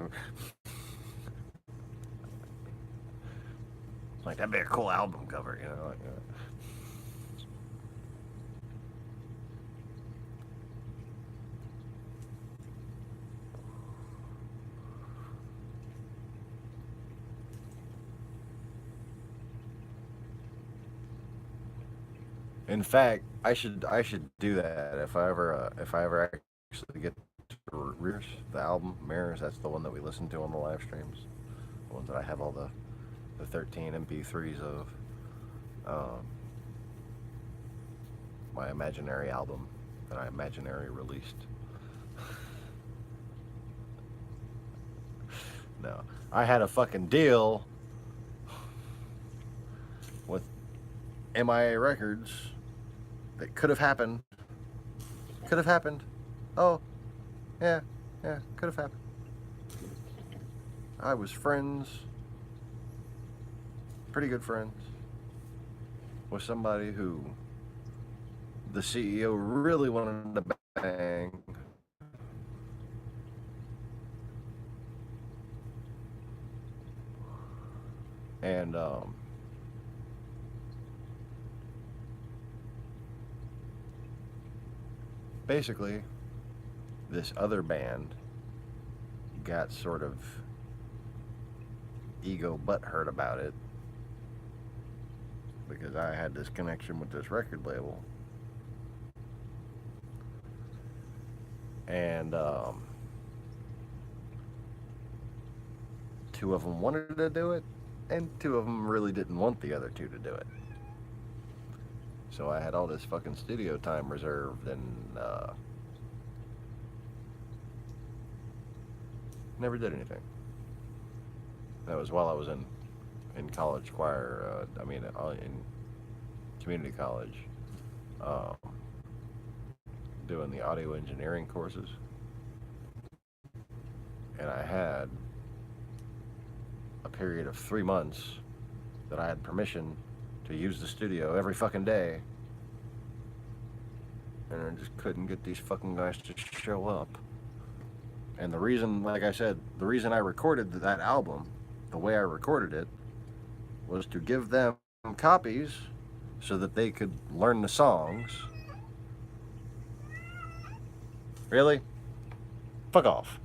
Like, that'd be a cool album cover, you know? Like, In fact, I should do that if I ever actually get to Mirrors, the album Mirrors. That's the one that we listen to on the live streams. The ones that I have all the 13 MP3s of. Um, my imaginary album that I imaginary released. No, I had a fucking deal with MIA Records that could have happened. Could have happened. Oh, yeah, could have happened. I was friends, pretty good friends, with somebody who the CEO really wanted to bang. And basically, this other band got sort of ego butthurt about it because I had this connection with this record label. And two of them wanted to do it, and two of them really didn't want the other two to do it. So I had all this fucking studio time reserved, and never did anything. That was while I was in college choir. In community college, doing the audio engineering courses, and I had a period of 3 months that I had permission to use the studio every fucking day, and I just couldn't get these fucking guys to show up. And the reason, like I said, the reason I recorded that album the way I recorded it was to give them copies so that they could learn the songs. Really? Fuck off.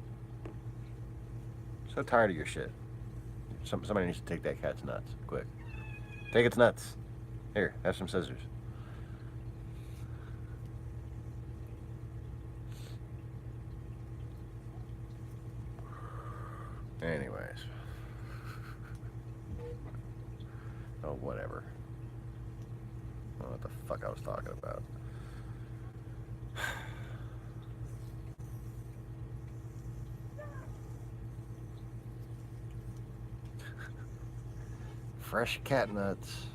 So tired of your shit. Somebody needs to take that cat's nuts, quick. Take its nuts. Here, have some scissors. Anyways. Oh, whatever. I don't know what the fuck I was talking about. Fresh cat nuts.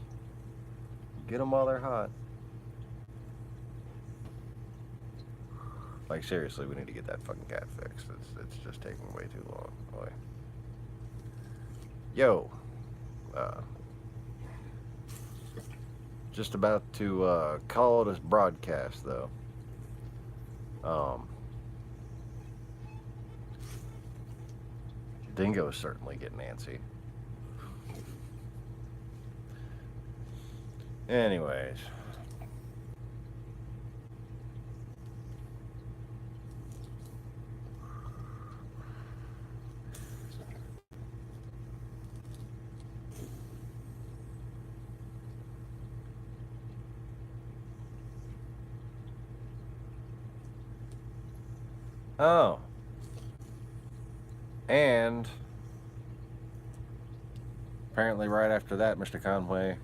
Get them while they're hot. Like, seriously, we need to get that fucking cat fixed. It's just taking way too long. Boy. Yo. Just about to call it a broadcast, though. Dingo's certainly getting antsy. Anyways. Oh. And apparently right after that, Mr. Conway,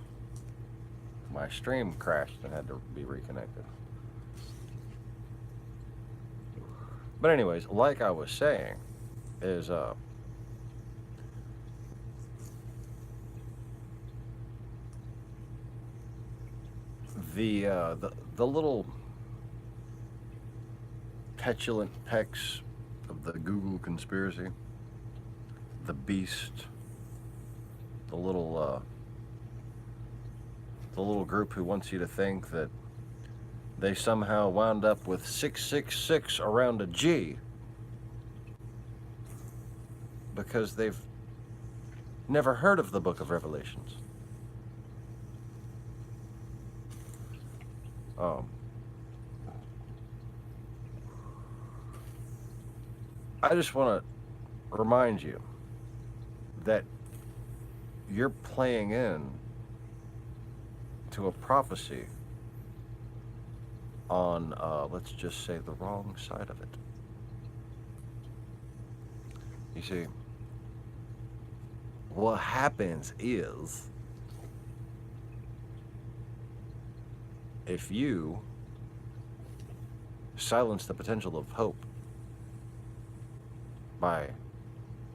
my stream crashed and had to be reconnected. But anyways, like I was saying, is the little petulant pecs of the Google conspiracy, the beast, the little group who wants you to think that they somehow wound up with 666 around a G because they've never heard of the Book of Revelations. I just want to remind you that you're playing in to a prophecy on, let's just say, the wrong side of it. You see, what happens is, if you silence the potential of hope by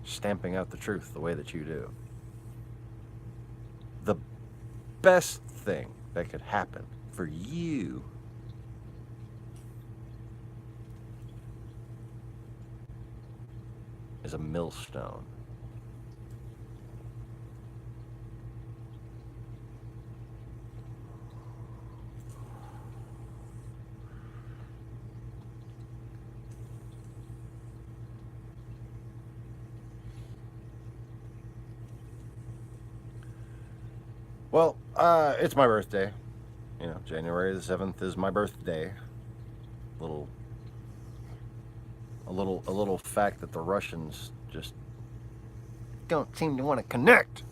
stamping out the truth the way that you do, the best thing that could happen for you is a millstone. Well, it's my birthday. You know, January the 7th is my birthday. A little fact that the Russians just don't seem to want to connect.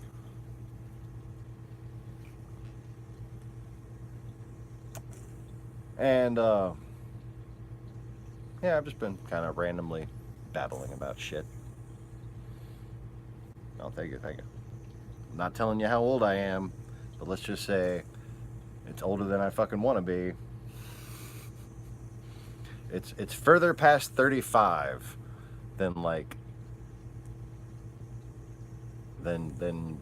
And yeah, I've just been kind of randomly babbling about shit. Oh, thank you. I'm not telling you how old I am, but let's just say it's older than I fucking want to be. It's further past 35 than like than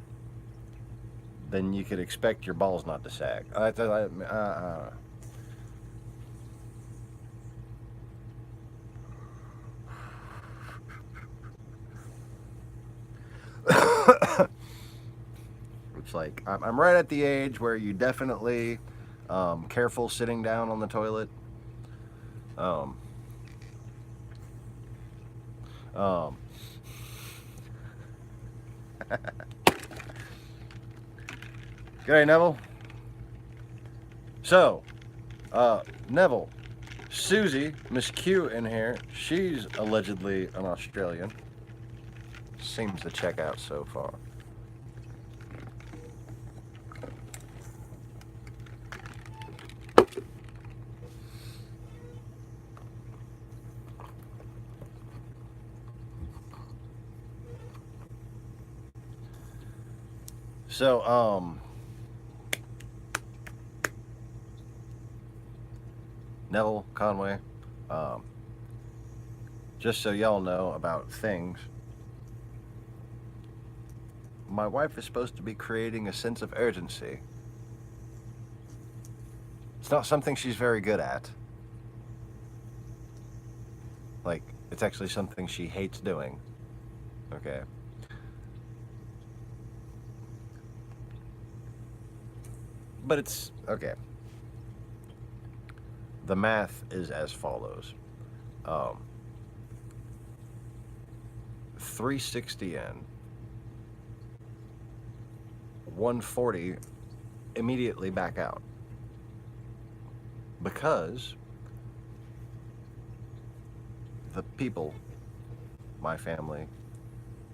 you could expect your balls not to sag. It's like I'm right at the age where you definitely careful sitting down on the toilet. G'day, Neville. So, Neville, Susie, Miss Q in here. She's allegedly an Australian. Seems to check out so far. So, Neville, Conway, just so y'all know about things, my wife is supposed to be creating a sense of urgency. It's not something she's very good at. Like, it's actually something she hates doing. Okay. But it's okay. The math is as follows. 360 in, 140 immediately back out. Because the people, my family,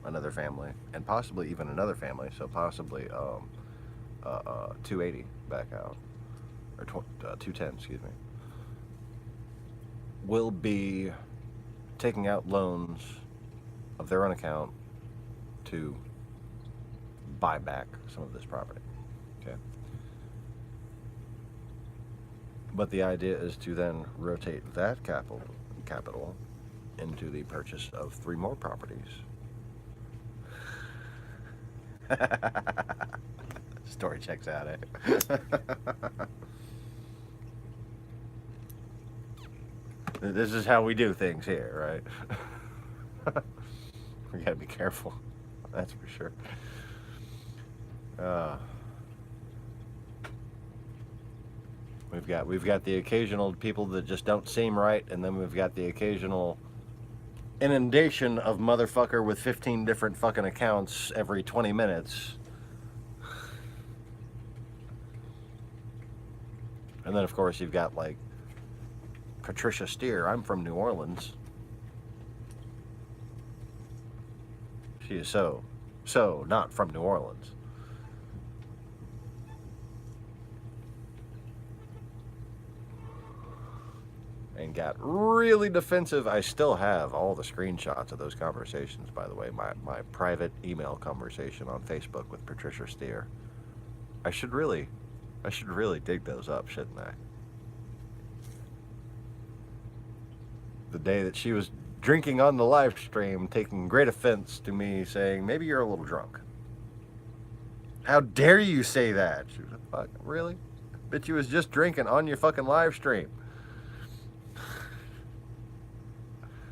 another family, and possibly even another family, so possibly 280 back out, or 210, excuse me, will be taking out loans of their own account to buy back some of this property. Okay. But the idea is to then rotate that capital into the purchase of 3 more properties. Story checks out, eh? This is how we do things here, right? We gotta be careful. That's for sure. We've got the occasional people that just don't seem right, and then we've got the occasional inundation of motherfucker with 15 different fucking accounts every 20 minutes. And then, of course, you've got, like, Patricia Steer. I'm from New Orleans. She is so not from New Orleans. and got really defensive. I still have all the screenshots of those conversations, by the way. My private email conversation on Facebook with Patricia Steer. I should really dig those up, shouldn't I? The day that she was drinking on the live stream, taking great offense to me saying, maybe you're a little drunk. How dare you say that? She was like, fuck, really? Bitch, you was just drinking on your fucking live stream.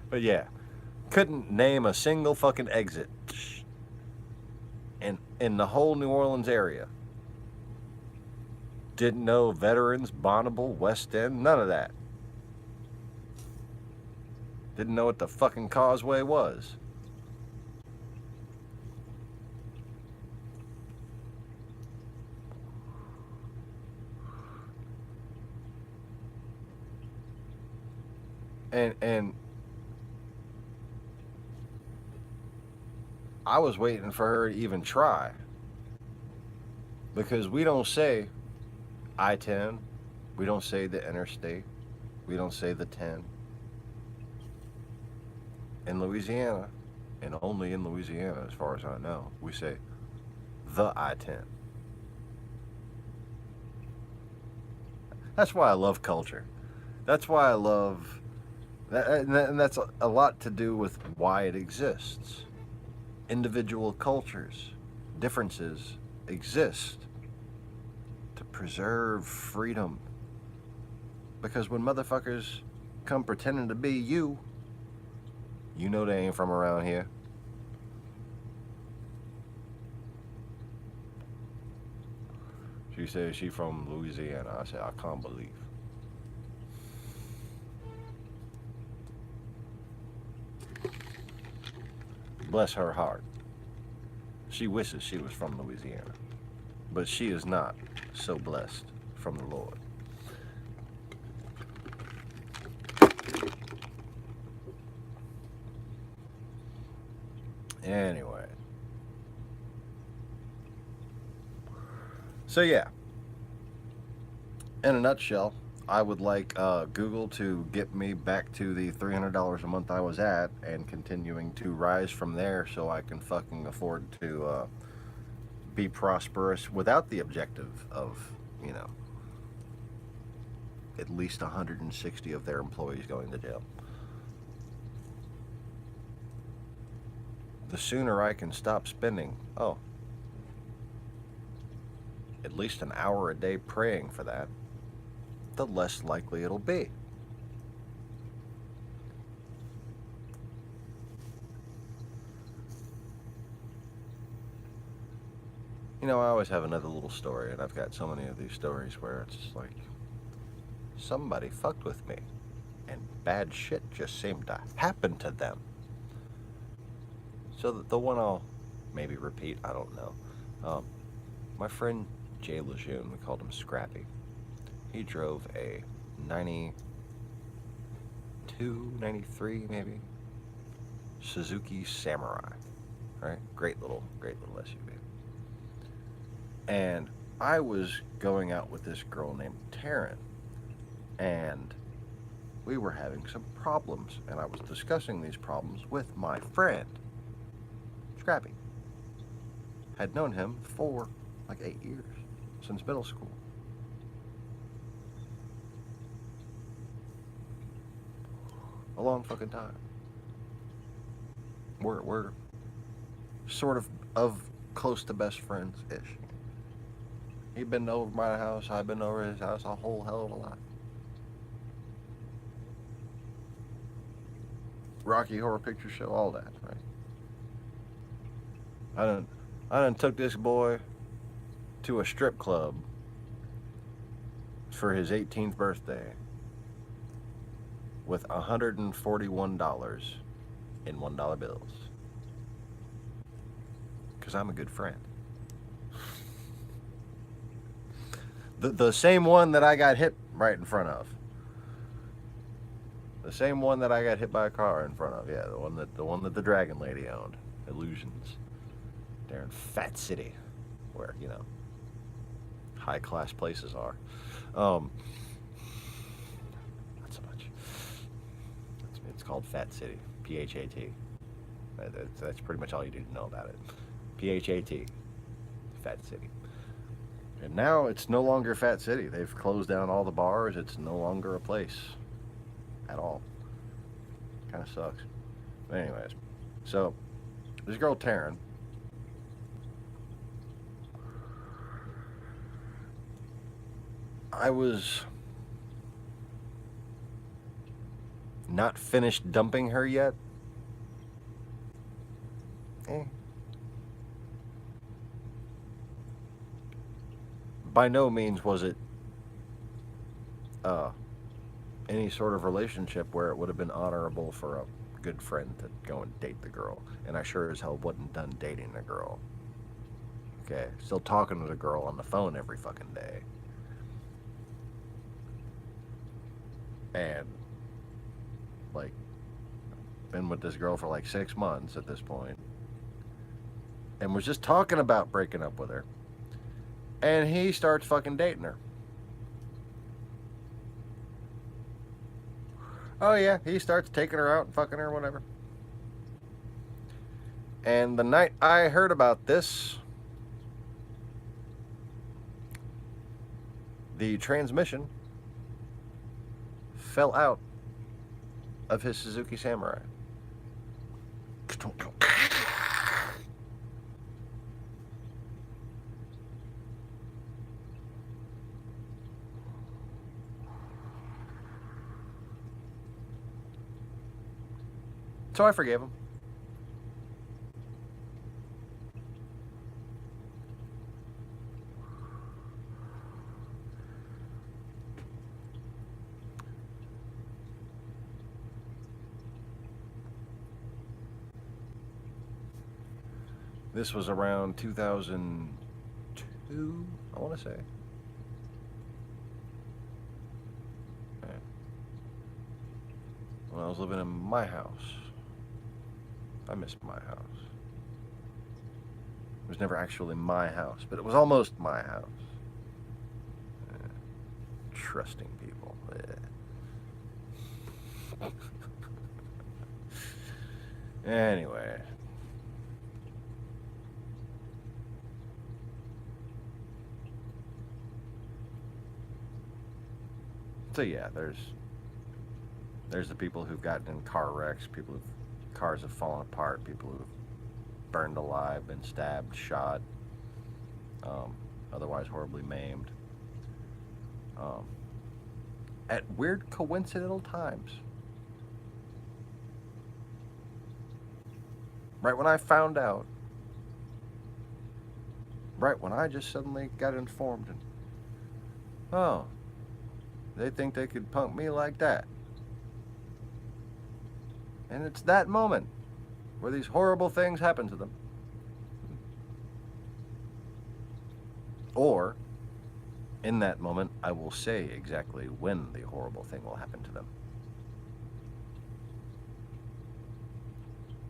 But yeah, couldn't name a single fucking exit in the whole New Orleans area. Didn't know Veterans, Bonneville, West End, none of that. Didn't know what the fucking Causeway was. And I was waiting for her to even try. Because we don't say I-10. We don't say the interstate. We don't say the 10. In Louisiana, and only in Louisiana as far as I know, we say the I-10. That's why I love culture. That's why I love... And that's a lot to do with why it exists. Individual cultures, differences exist to preserve freedom. Because when motherfuckers come pretending to be you, you know they ain't from around here. She says she from Louisiana. I said, I can't believe. Bless her heart. She wishes she was from Louisiana. But she is not so blessed from the Lord. Anyway. So yeah. In a nutshell, I would like Google to get me back to the $300 a month I was at and continuing to rise from there so I can fucking afford to be prosperous without the objective of, you know, at least 160 of their employees going to jail. The sooner I can stop spending, at least an hour a day praying for that, the less likely it'll be. You know, I always have another little story, and I've got so many of these stories where it's just like, somebody fucked with me, and bad shit just seemed to happen to them. So the one I'll maybe repeat, I don't know. My friend Jay Lejeune, we called him Scrappy. He drove a 92, 93 maybe, Suzuki Samurai, right? Great little SUV. And I was going out with this girl named Taryn, and we were having some problems, and I was discussing these problems with my friend, Scrappy. Had known him for like 8 years, since middle school. A long fucking time. We're sort of close to best friends-ish. He'd been over my house, I'd been over his house a whole hell of a lot. Rocky Horror Picture Show, all that, right? I done took this boy to a strip club for his 18th birthday with $141 in $1 bills. Because I'm a good friend. The same one that I got hit right in front of. The same one that I got hit by a car in front of. Yeah, the one that the Dragon Lady owned. Illusions. There in Fat City, where, you know, high class places are. Not so much. called Fat City. P-H-A-T. That's pretty much all you need to know about it. P-H-A-T. Fat City. And now it's no longer Fat City. They've closed down all the bars. It's no longer a place at all. Kind of sucks. But anyways, so this girl Taryn, I was not finished dumping her yet. By no means was it any sort of relationship where it would have been honorable for a good friend to go and date the girl. And I sure as hell wasn't done dating the girl. Okay, still talking to the girl on the phone every fucking day. And, like, been with this girl for like 6 months at this point. And was just talking about breaking up with her. And he starts fucking dating her. Oh yeah, he starts taking her out and fucking her, whatever. And the night I heard about this, the transmission fell out of his Suzuki Samurai. So I forgave him. This was around 2002, I want to say. When I was living in my house. I missed my house. It was never actually my house, but it was almost my house. Trusting people. Anyway. So yeah, there's the people who've gotten in car wrecks, people who've cars have fallen apart, people who've burned alive, been stabbed, shot, otherwise horribly maimed, at weird coincidental times. Right when I found out, right when I just suddenly got informed, and oh, they think they could punk me like that. And it's that moment where these horrible things happen to them. Or, in that moment, I will say exactly when the horrible thing will happen to them.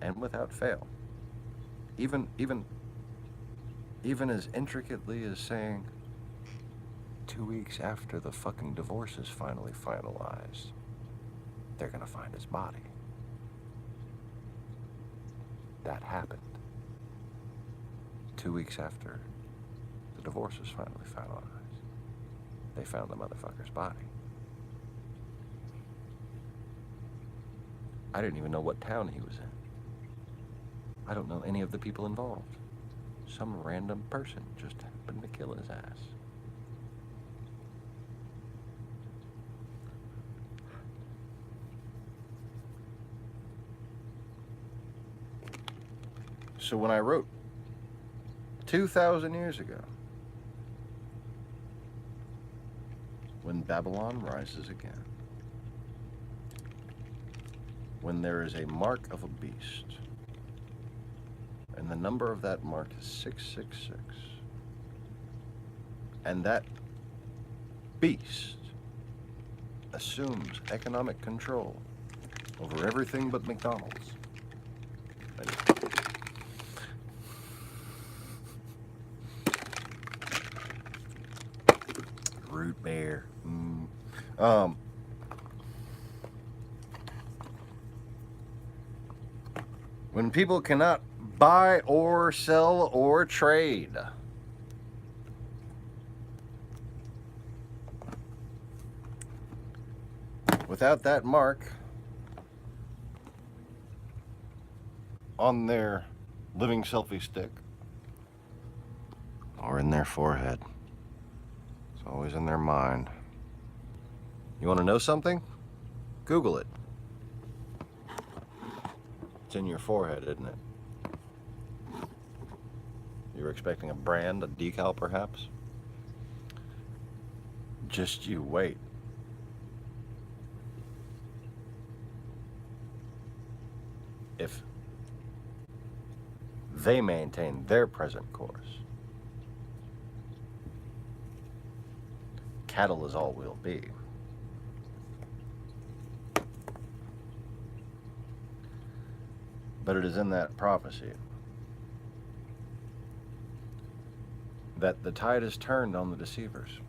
And without fail. Even as intricately as saying, 2 weeks after the fucking divorce is finally finalized, they're gonna find his body. That happened 2 weeks after the divorce was finally finalized. They found the motherfucker's body. I didn't even know what town he was in. I don't know any of the people involved. Some random person just happened to kill his ass. So when I wrote 2,000 years ago, when Babylon rises again, when there is a mark of a beast, and the number of that mark is 666, and that beast assumes economic control over everything but McDonald's. Root beer. When people cannot buy or sell or trade. Without that mark on their living selfie stick or in their forehead. It's always in their mind. You want to know something? Google it. It's in your forehead, isn't it? You were expecting a brand, a decal perhaps? Just you wait. If they maintain their present course, cattle is all we'll be. But it is in that prophecy that the tide is turned on the deceivers.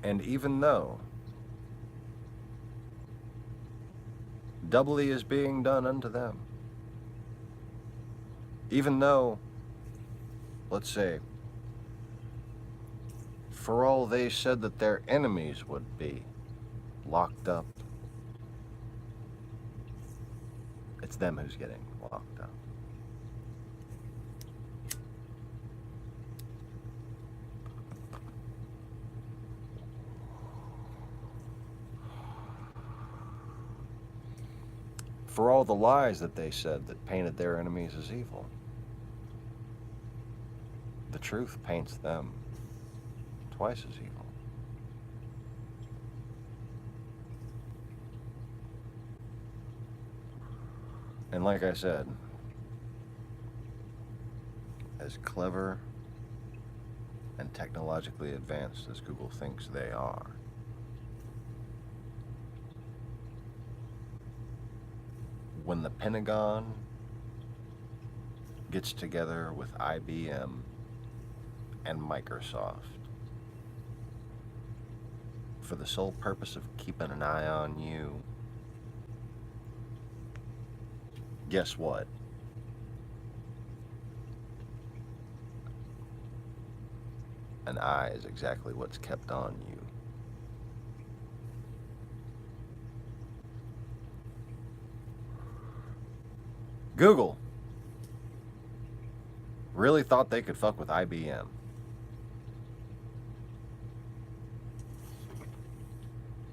And even though doubly is being done unto them, even though, let's say, for all they said that their enemies would be locked up, it's them who's getting locked up. For all the lies that they said that painted their enemies as evil, the truth paints them twice as evil. And like I said, as clever and technologically advanced as Google thinks they are, when the Pentagon gets together with IBM and Microsoft for the sole purpose of keeping an eye on you, guess what? An eye is exactly what's kept on you. Google really thought they could fuck with IBM.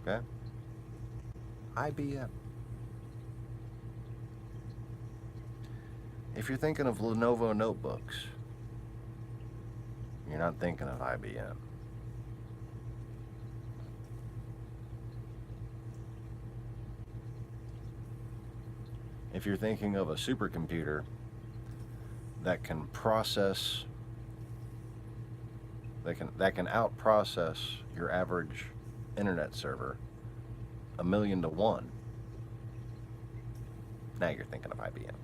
Okay? IBM. If you're thinking of Lenovo notebooks, you're not thinking of IBM. If you're thinking of a supercomputer that can process, that can out-process your average internet server 1,000,000 to 1, now you're thinking of IBM.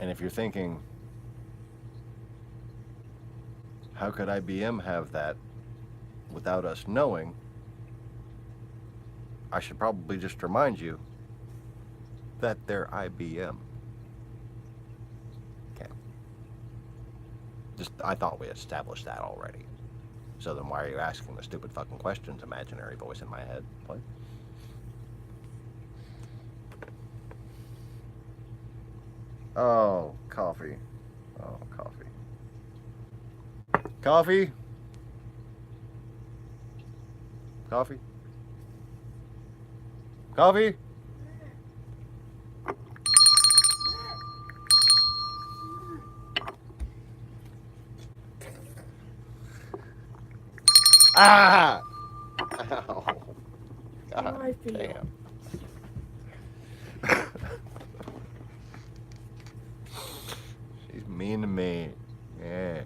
And if you're thinking, how could IBM have that without us knowing, I should probably just remind you that they're IBM. Okay. I thought we established that already. So then why are you asking the stupid fucking questions, imaginary voice in my head? What? Oh, coffee. Oh, coffee. Coffee? Coffee? Coffee? Ah! Ow. God damn. She's mean to me. Yeah.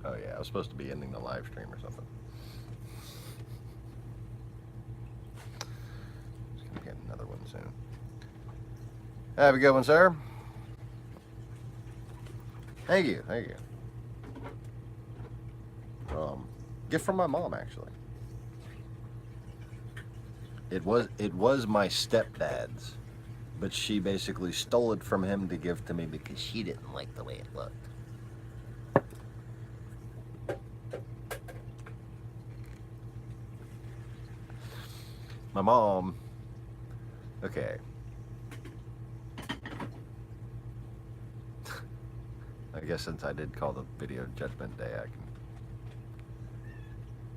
Oh yeah, I was supposed to be ending the live stream or something. Just gonna get another one soon. Have a good one, sir. Thank you, thank you. Gift from my mom, actually. It was my stepdad's, but she basically stole it from him to give to me because she didn't like the way it looked. My mom, okay. I guess since I did call the video Judgment Day, I can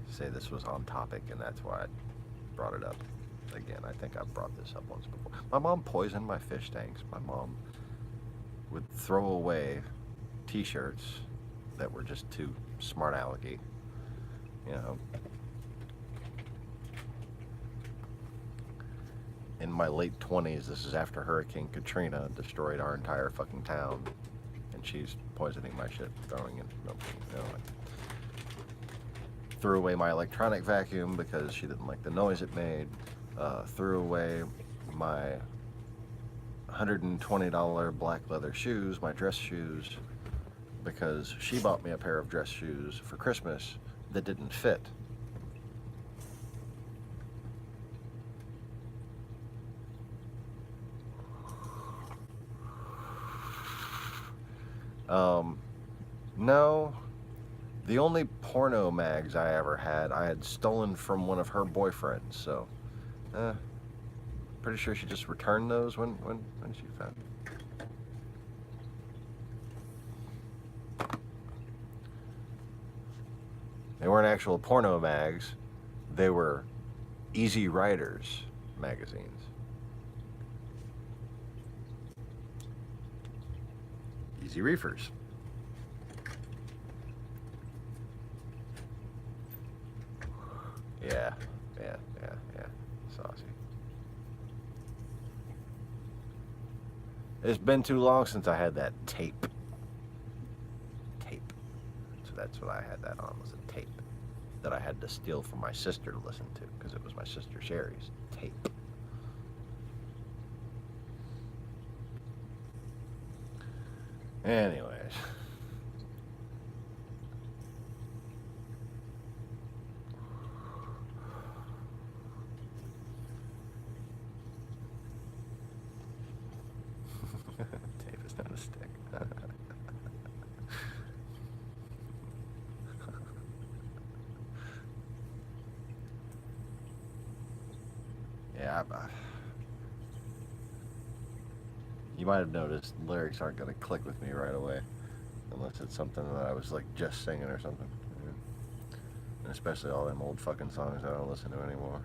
say this was on topic, and that's why I brought it up again. I think I've brought this up once before. My mom poisoned my fish tanks. My mom would throw away t-shirts that were just too smart alecky, you know. In my late 20s, this is after Hurricane Katrina destroyed our entire fucking town, and she's poisoning my shit, throwing it, you know, like, threw away my electronic vacuum because she didn't like the noise it made, threw away my $120 black leather shoes, my dress shoes, because she bought me a pair of dress shoes for Christmas that didn't fit. No, the only porno mags I ever had, I had stolen from one of her boyfriends, so, pretty sure she just returned those when she found them. They weren't actual porno mags, they were Easy Riders magazines. Easy Reefers. Yeah. Saucy. It's been too long since I had that tape. So that's what I had that on, was a tape that I had to steal from my sister to listen to, because it was my sister Sherry's tape. Anyways. Tape is not a stick. Yeah, you might have noticed lyrics aren't going to click with me right away unless it's something that I was like just singing or something. And especially all them old fucking songs I don't listen to anymore.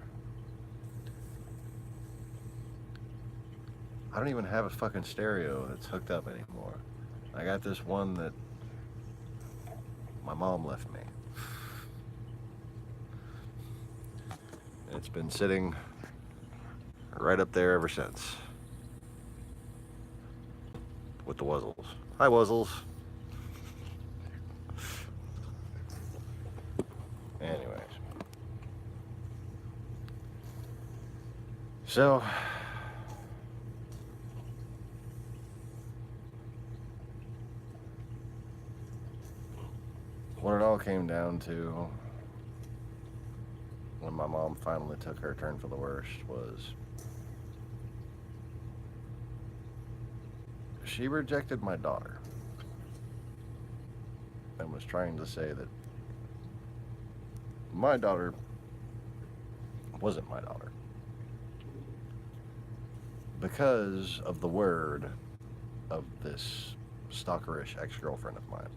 I don't even have a fucking stereo that's hooked up anymore. I got this one that my mom left me. And it's been sitting right up there ever since. With the Wuzzles. Hi, Wuzzles. Anyways. So, what it all came down to when my mom finally took her turn for the worst was she rejected my daughter and was trying to say that my daughter wasn't my daughter because of the word of this stalkerish ex-girlfriend of mine.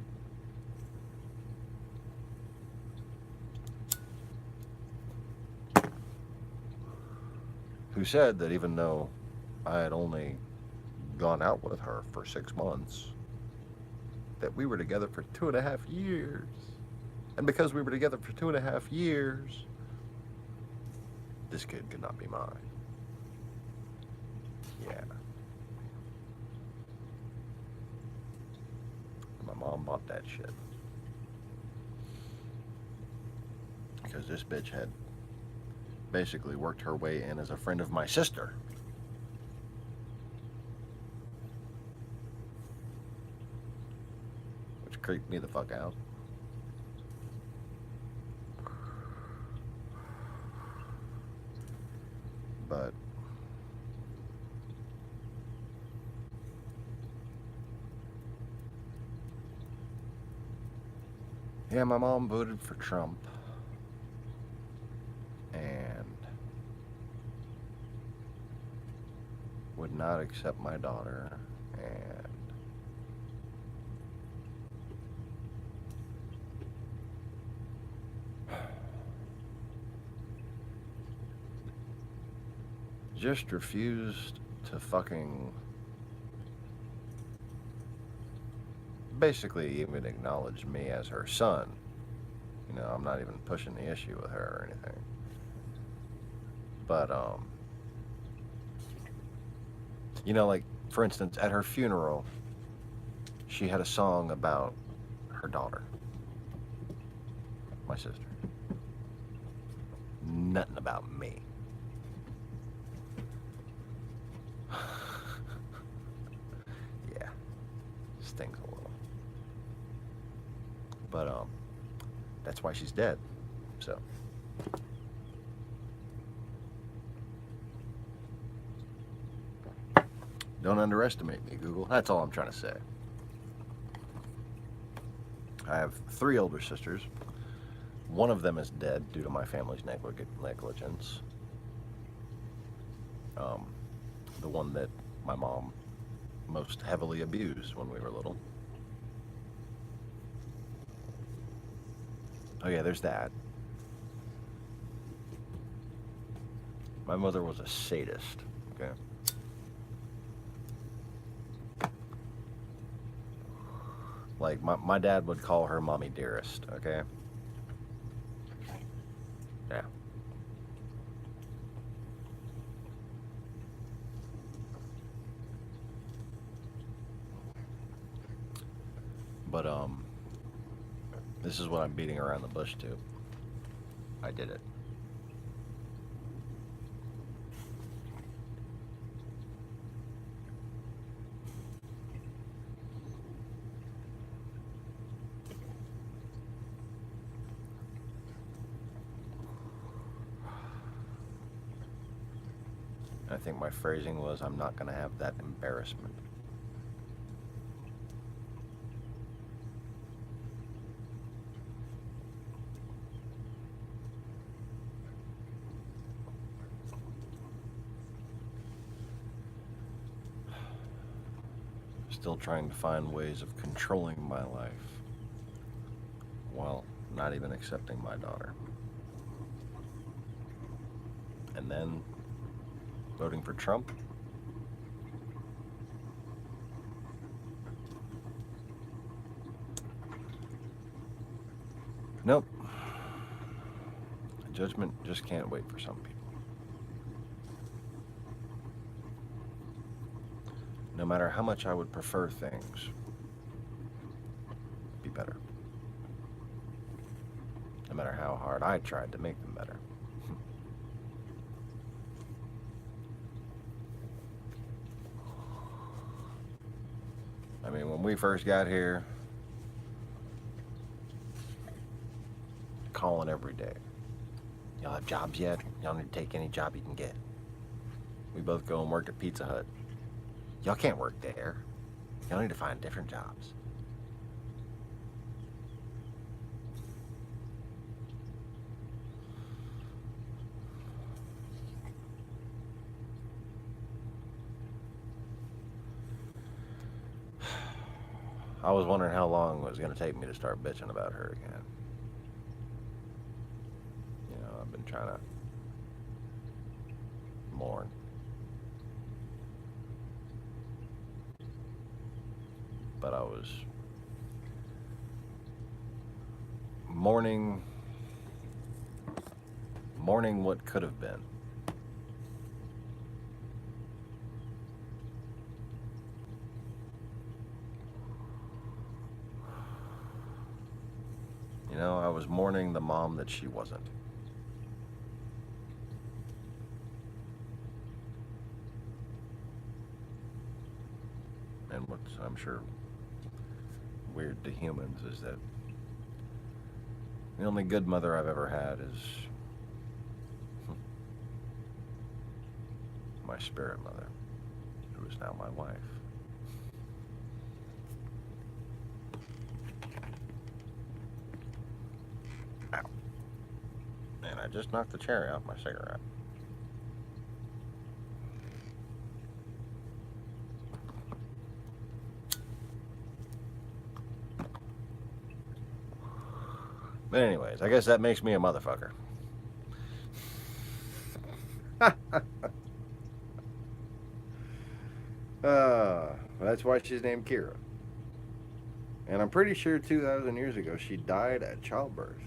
Who said that even though I had only gone out with her for 6 months, that we were together for 2.5 years. And because we were together for 2.5 years, this kid could not be mine. Yeah. My mom bought that shit. Because this bitch had basically worked her way in as a friend of my sister. creep me the fuck out. But yeah, my mom voted for Trump, and would not accept my daughter, and just refused to fucking basically even acknowledge me as her son. You know, I'm not even pushing the issue with her or anything. But, you know, like, for instance, at her funeral, she had a song about her daughter, my sister. Nothing about me. Yeah, stings a little. But, that's why she's dead, so. Don't underestimate me, Google. That's all I'm trying to say. I have 3 older sisters. One of them is dead due to my family's negligence. The one that my mom most heavily abused when we were little. Oh yeah, there's that. My mother was a sadist, okay? Like, my dad would call her Mommy Dearest, okay? Yeah. But, this is what I'm beating around the bush to. I did it. I think my phrasing was, I'm not going to have that embarrassment. Still trying to find ways of controlling my life while not even accepting my daughter. And then voting for Trump. Nope. Judgment just can't wait for some people. No matter how much I would prefer things be better. No matter how hard I tried to make them better. I mean, when we first got here, calling every day. Y'all have jobs yet? Y'all need to take any job you can get. We both go and work at Pizza Hut. Y'all can't work there. Y'all need to find different jobs. I was wondering how long it was going to take me to start bitching about her again. You know, I've been trying to mourn. But I was mourning what could have been. You know, I was mourning the mom that she wasn't. And I'm sure weird to humans is that the only good mother I've ever had is my spirit mother, who is now my wife. Ow. And I just knocked the cherry off my cigarette. But anyways, I guess that makes me a motherfucker. That's why she's named Kira. And I'm pretty sure 2,000 years ago she died at childbirth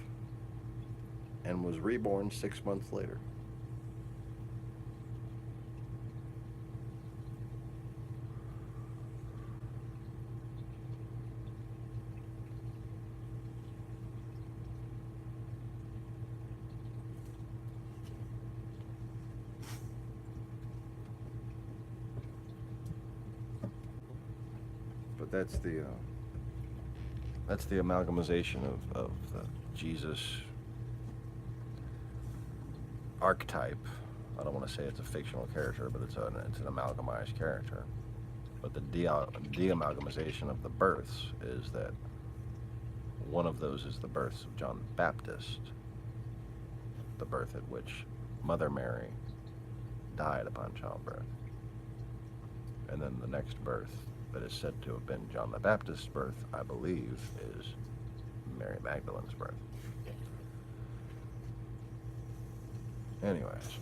and was reborn 6 months later. But that's the amalgamation of the Jesus archetype. I don't want to say it's a fictional character, but it's an amalgamized character. But the de-amalgamization of the births is that one of those is the births of John the Baptist, the birth at which Mother Mary died upon childbirth. And then the next birth that is said to have been John the Baptist's birth, I believe, is Mary Magdalene's birth. Anyways,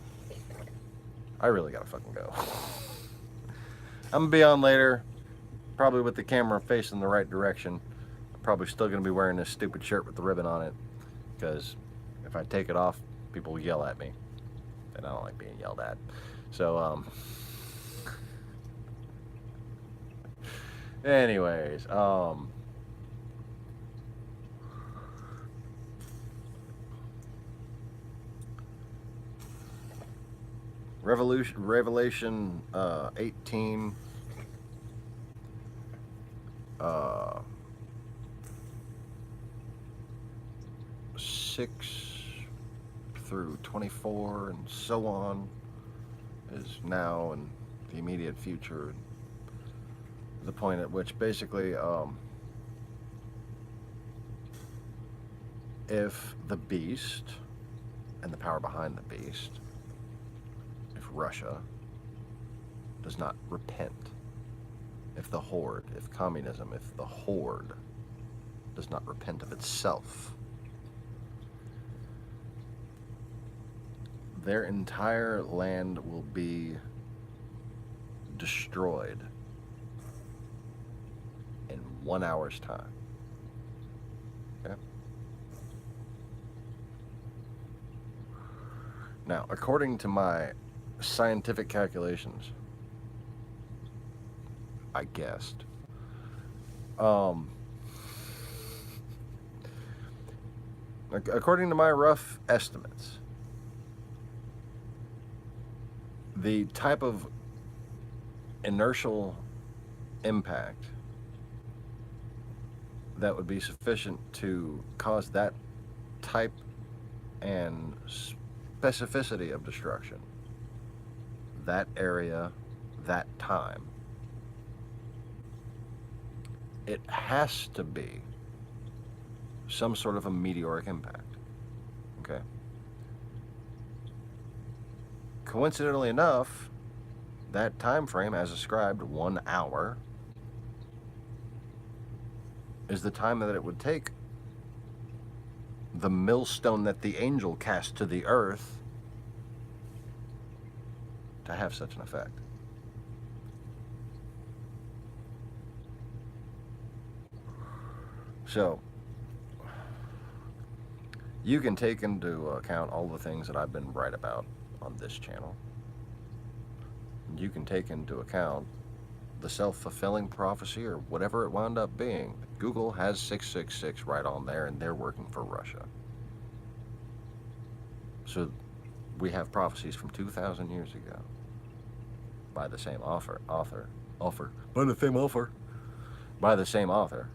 I really gotta fucking go. I'm gonna be on later, probably with the camera facing the right direction. I'm probably still gonna be wearing this stupid shirt with the ribbon on it, because if I take it off, people will yell at me, and I don't like being yelled at. So, anyways, Revelation 18, 6 through 24 and so on is now and the immediate future. The point at which basically if the beast and the power behind the beast, if Russia does not repent, if the horde, if communism, if the horde does not repent of itself, their entire land will be destroyed in 1 hour's time. Okay? Now, according to my scientific calculations, I guessed, according to my rough estimates, the type of inertial impact that would be sufficient to cause that type and specificity of destruction, that area, that time, it has to be some sort of a meteoric impact. Okay? Coincidentally enough, that time frame, as ascribed, 1 hour, is the time that it would take the millstone that the angel cast to the earth to have such an effect. So, you can take into account all the things that I've been right about on this channel. You can take into account the self-fulfilling prophecy or whatever it wound up being. Google has 666 right on there, and they're working for Russia. So we have prophecies from 2,000 years ago by the same by the same author,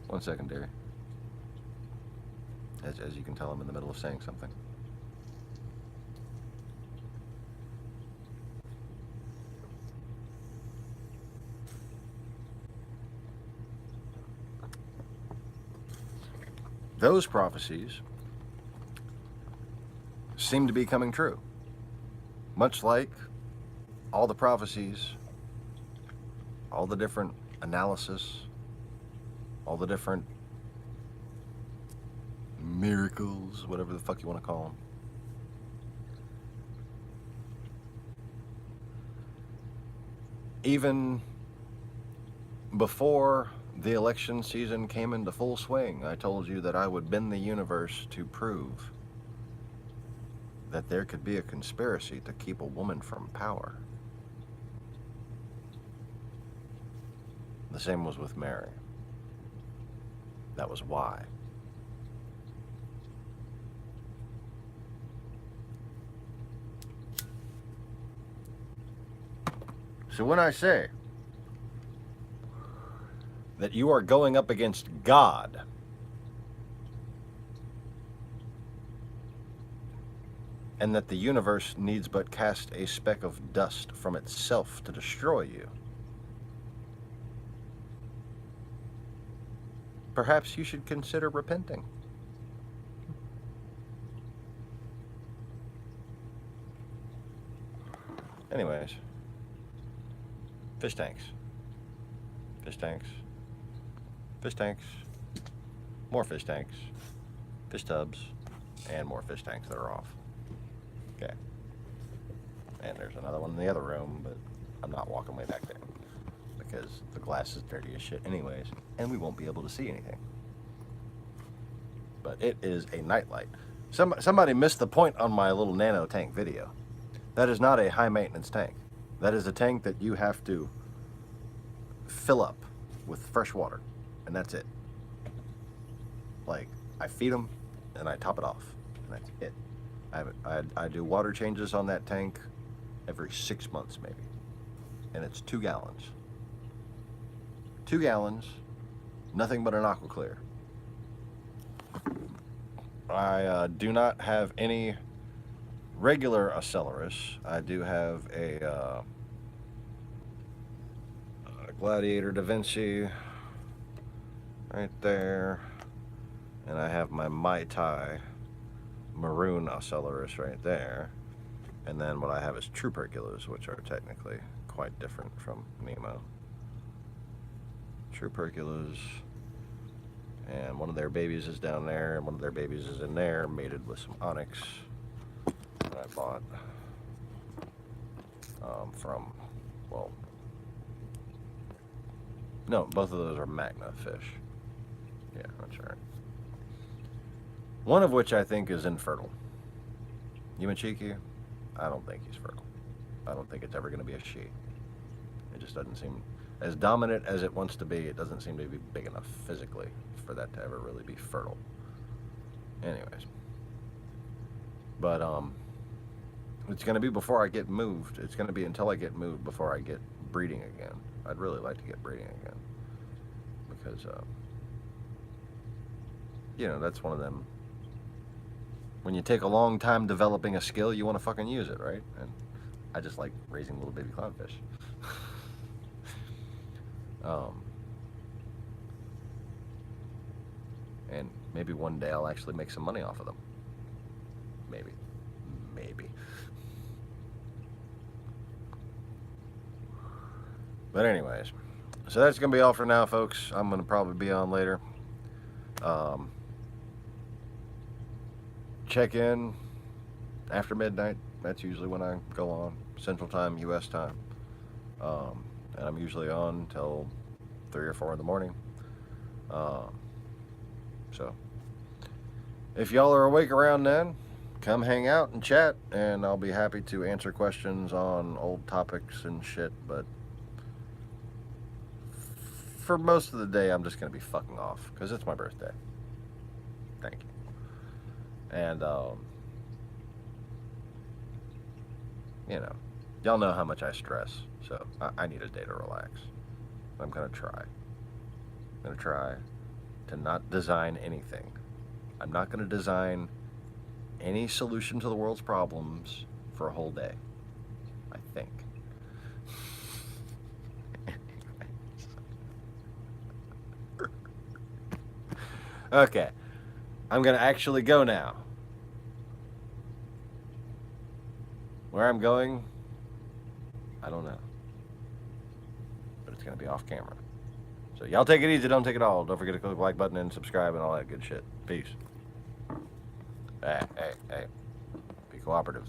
1 second, dearie. As you can tell, I'm in the middle of saying something. Those prophecies seem to be coming true. Much like all the prophecies, all the different analysis, all the different miracles, whatever the fuck you want to call them. Even before the election season came into full swing, I told you that I would bend the universe to prove that there could be a conspiracy to keep a woman from power. The same was with Mary. That was why. So when I say that you are going up against God, and that the universe needs but cast a speck of dust from itself to destroy you, perhaps you should consider repenting. Anyways, fish tanks. Fish tanks. Fish tanks. More fish tanks. Fish tubs. And more fish tanks that are off. Okay. And there's another one in the other room, but I'm not walking way back there because the glass is dirty as shit anyways, and we won't be able to see anything. But it is a nightlight. Somebody missed the point on my little nano tank video. That is not a high maintenance tank. That is a tank that you have to fill up with fresh water, and that's it. Like, I feed them and I top it off, and that's it. I do water changes on that tank every 6 months maybe, and it's 2 gallons. 2 gallons, nothing but an aqua clear. I do not have any regular Accelerus. I do have a Gladiator Da Vinci right there, and I have my Mai Tai maroon Accelerus right there, and then what I have is True Perculas, which are technically quite different from Nemo. True Perculas, and one of their babies is down there, and one of their babies is in there, mated with some Onyx that I bought from, well, no, both of those are Magna fish. Yeah, that's right. One of which I think is infertile. Yumachiki, I don't think he's fertile. I don't think it's ever going to be a she. It just doesn't seem, as dominant as it wants to be, it doesn't seem to be big enough physically for that to ever really be fertile. Anyways. But, it's going to be before I get moved. It's going to be until I get moved before I get breeding again. I'd really like to get breeding again. Because, you know, that's one of them. When you take a long time developing a skill, you want to fucking use it, right? And I just like raising little baby clownfish. And maybe one day I'll actually make some money off of them. Maybe. Maybe. But anyways, so that's going to be all for now, folks. I'm going to probably be on later. Check in after midnight. That's usually when I go on. Central Time, US time. And I'm usually on till 3 or 4 in the morning. So, if y'all are awake around then, come hang out and chat, and I'll be happy to answer questions on old topics and shit, but for most of the day, I'm just going to be fucking off, because it's my birthday. Thank you. And, you know, y'all know how much I stress, so I need a day to relax. I'm going to try. I'm going to try to not design anything. I'm not going to design any solution to the world's problems for a whole day, I think. Okay, I'm going to actually go now. Where I'm going, I don't know. But it's going to be off camera. So y'all take it easy, don't take it all. Don't forget to click the like button and subscribe and all that good shit. Peace. Hey. Be cooperative.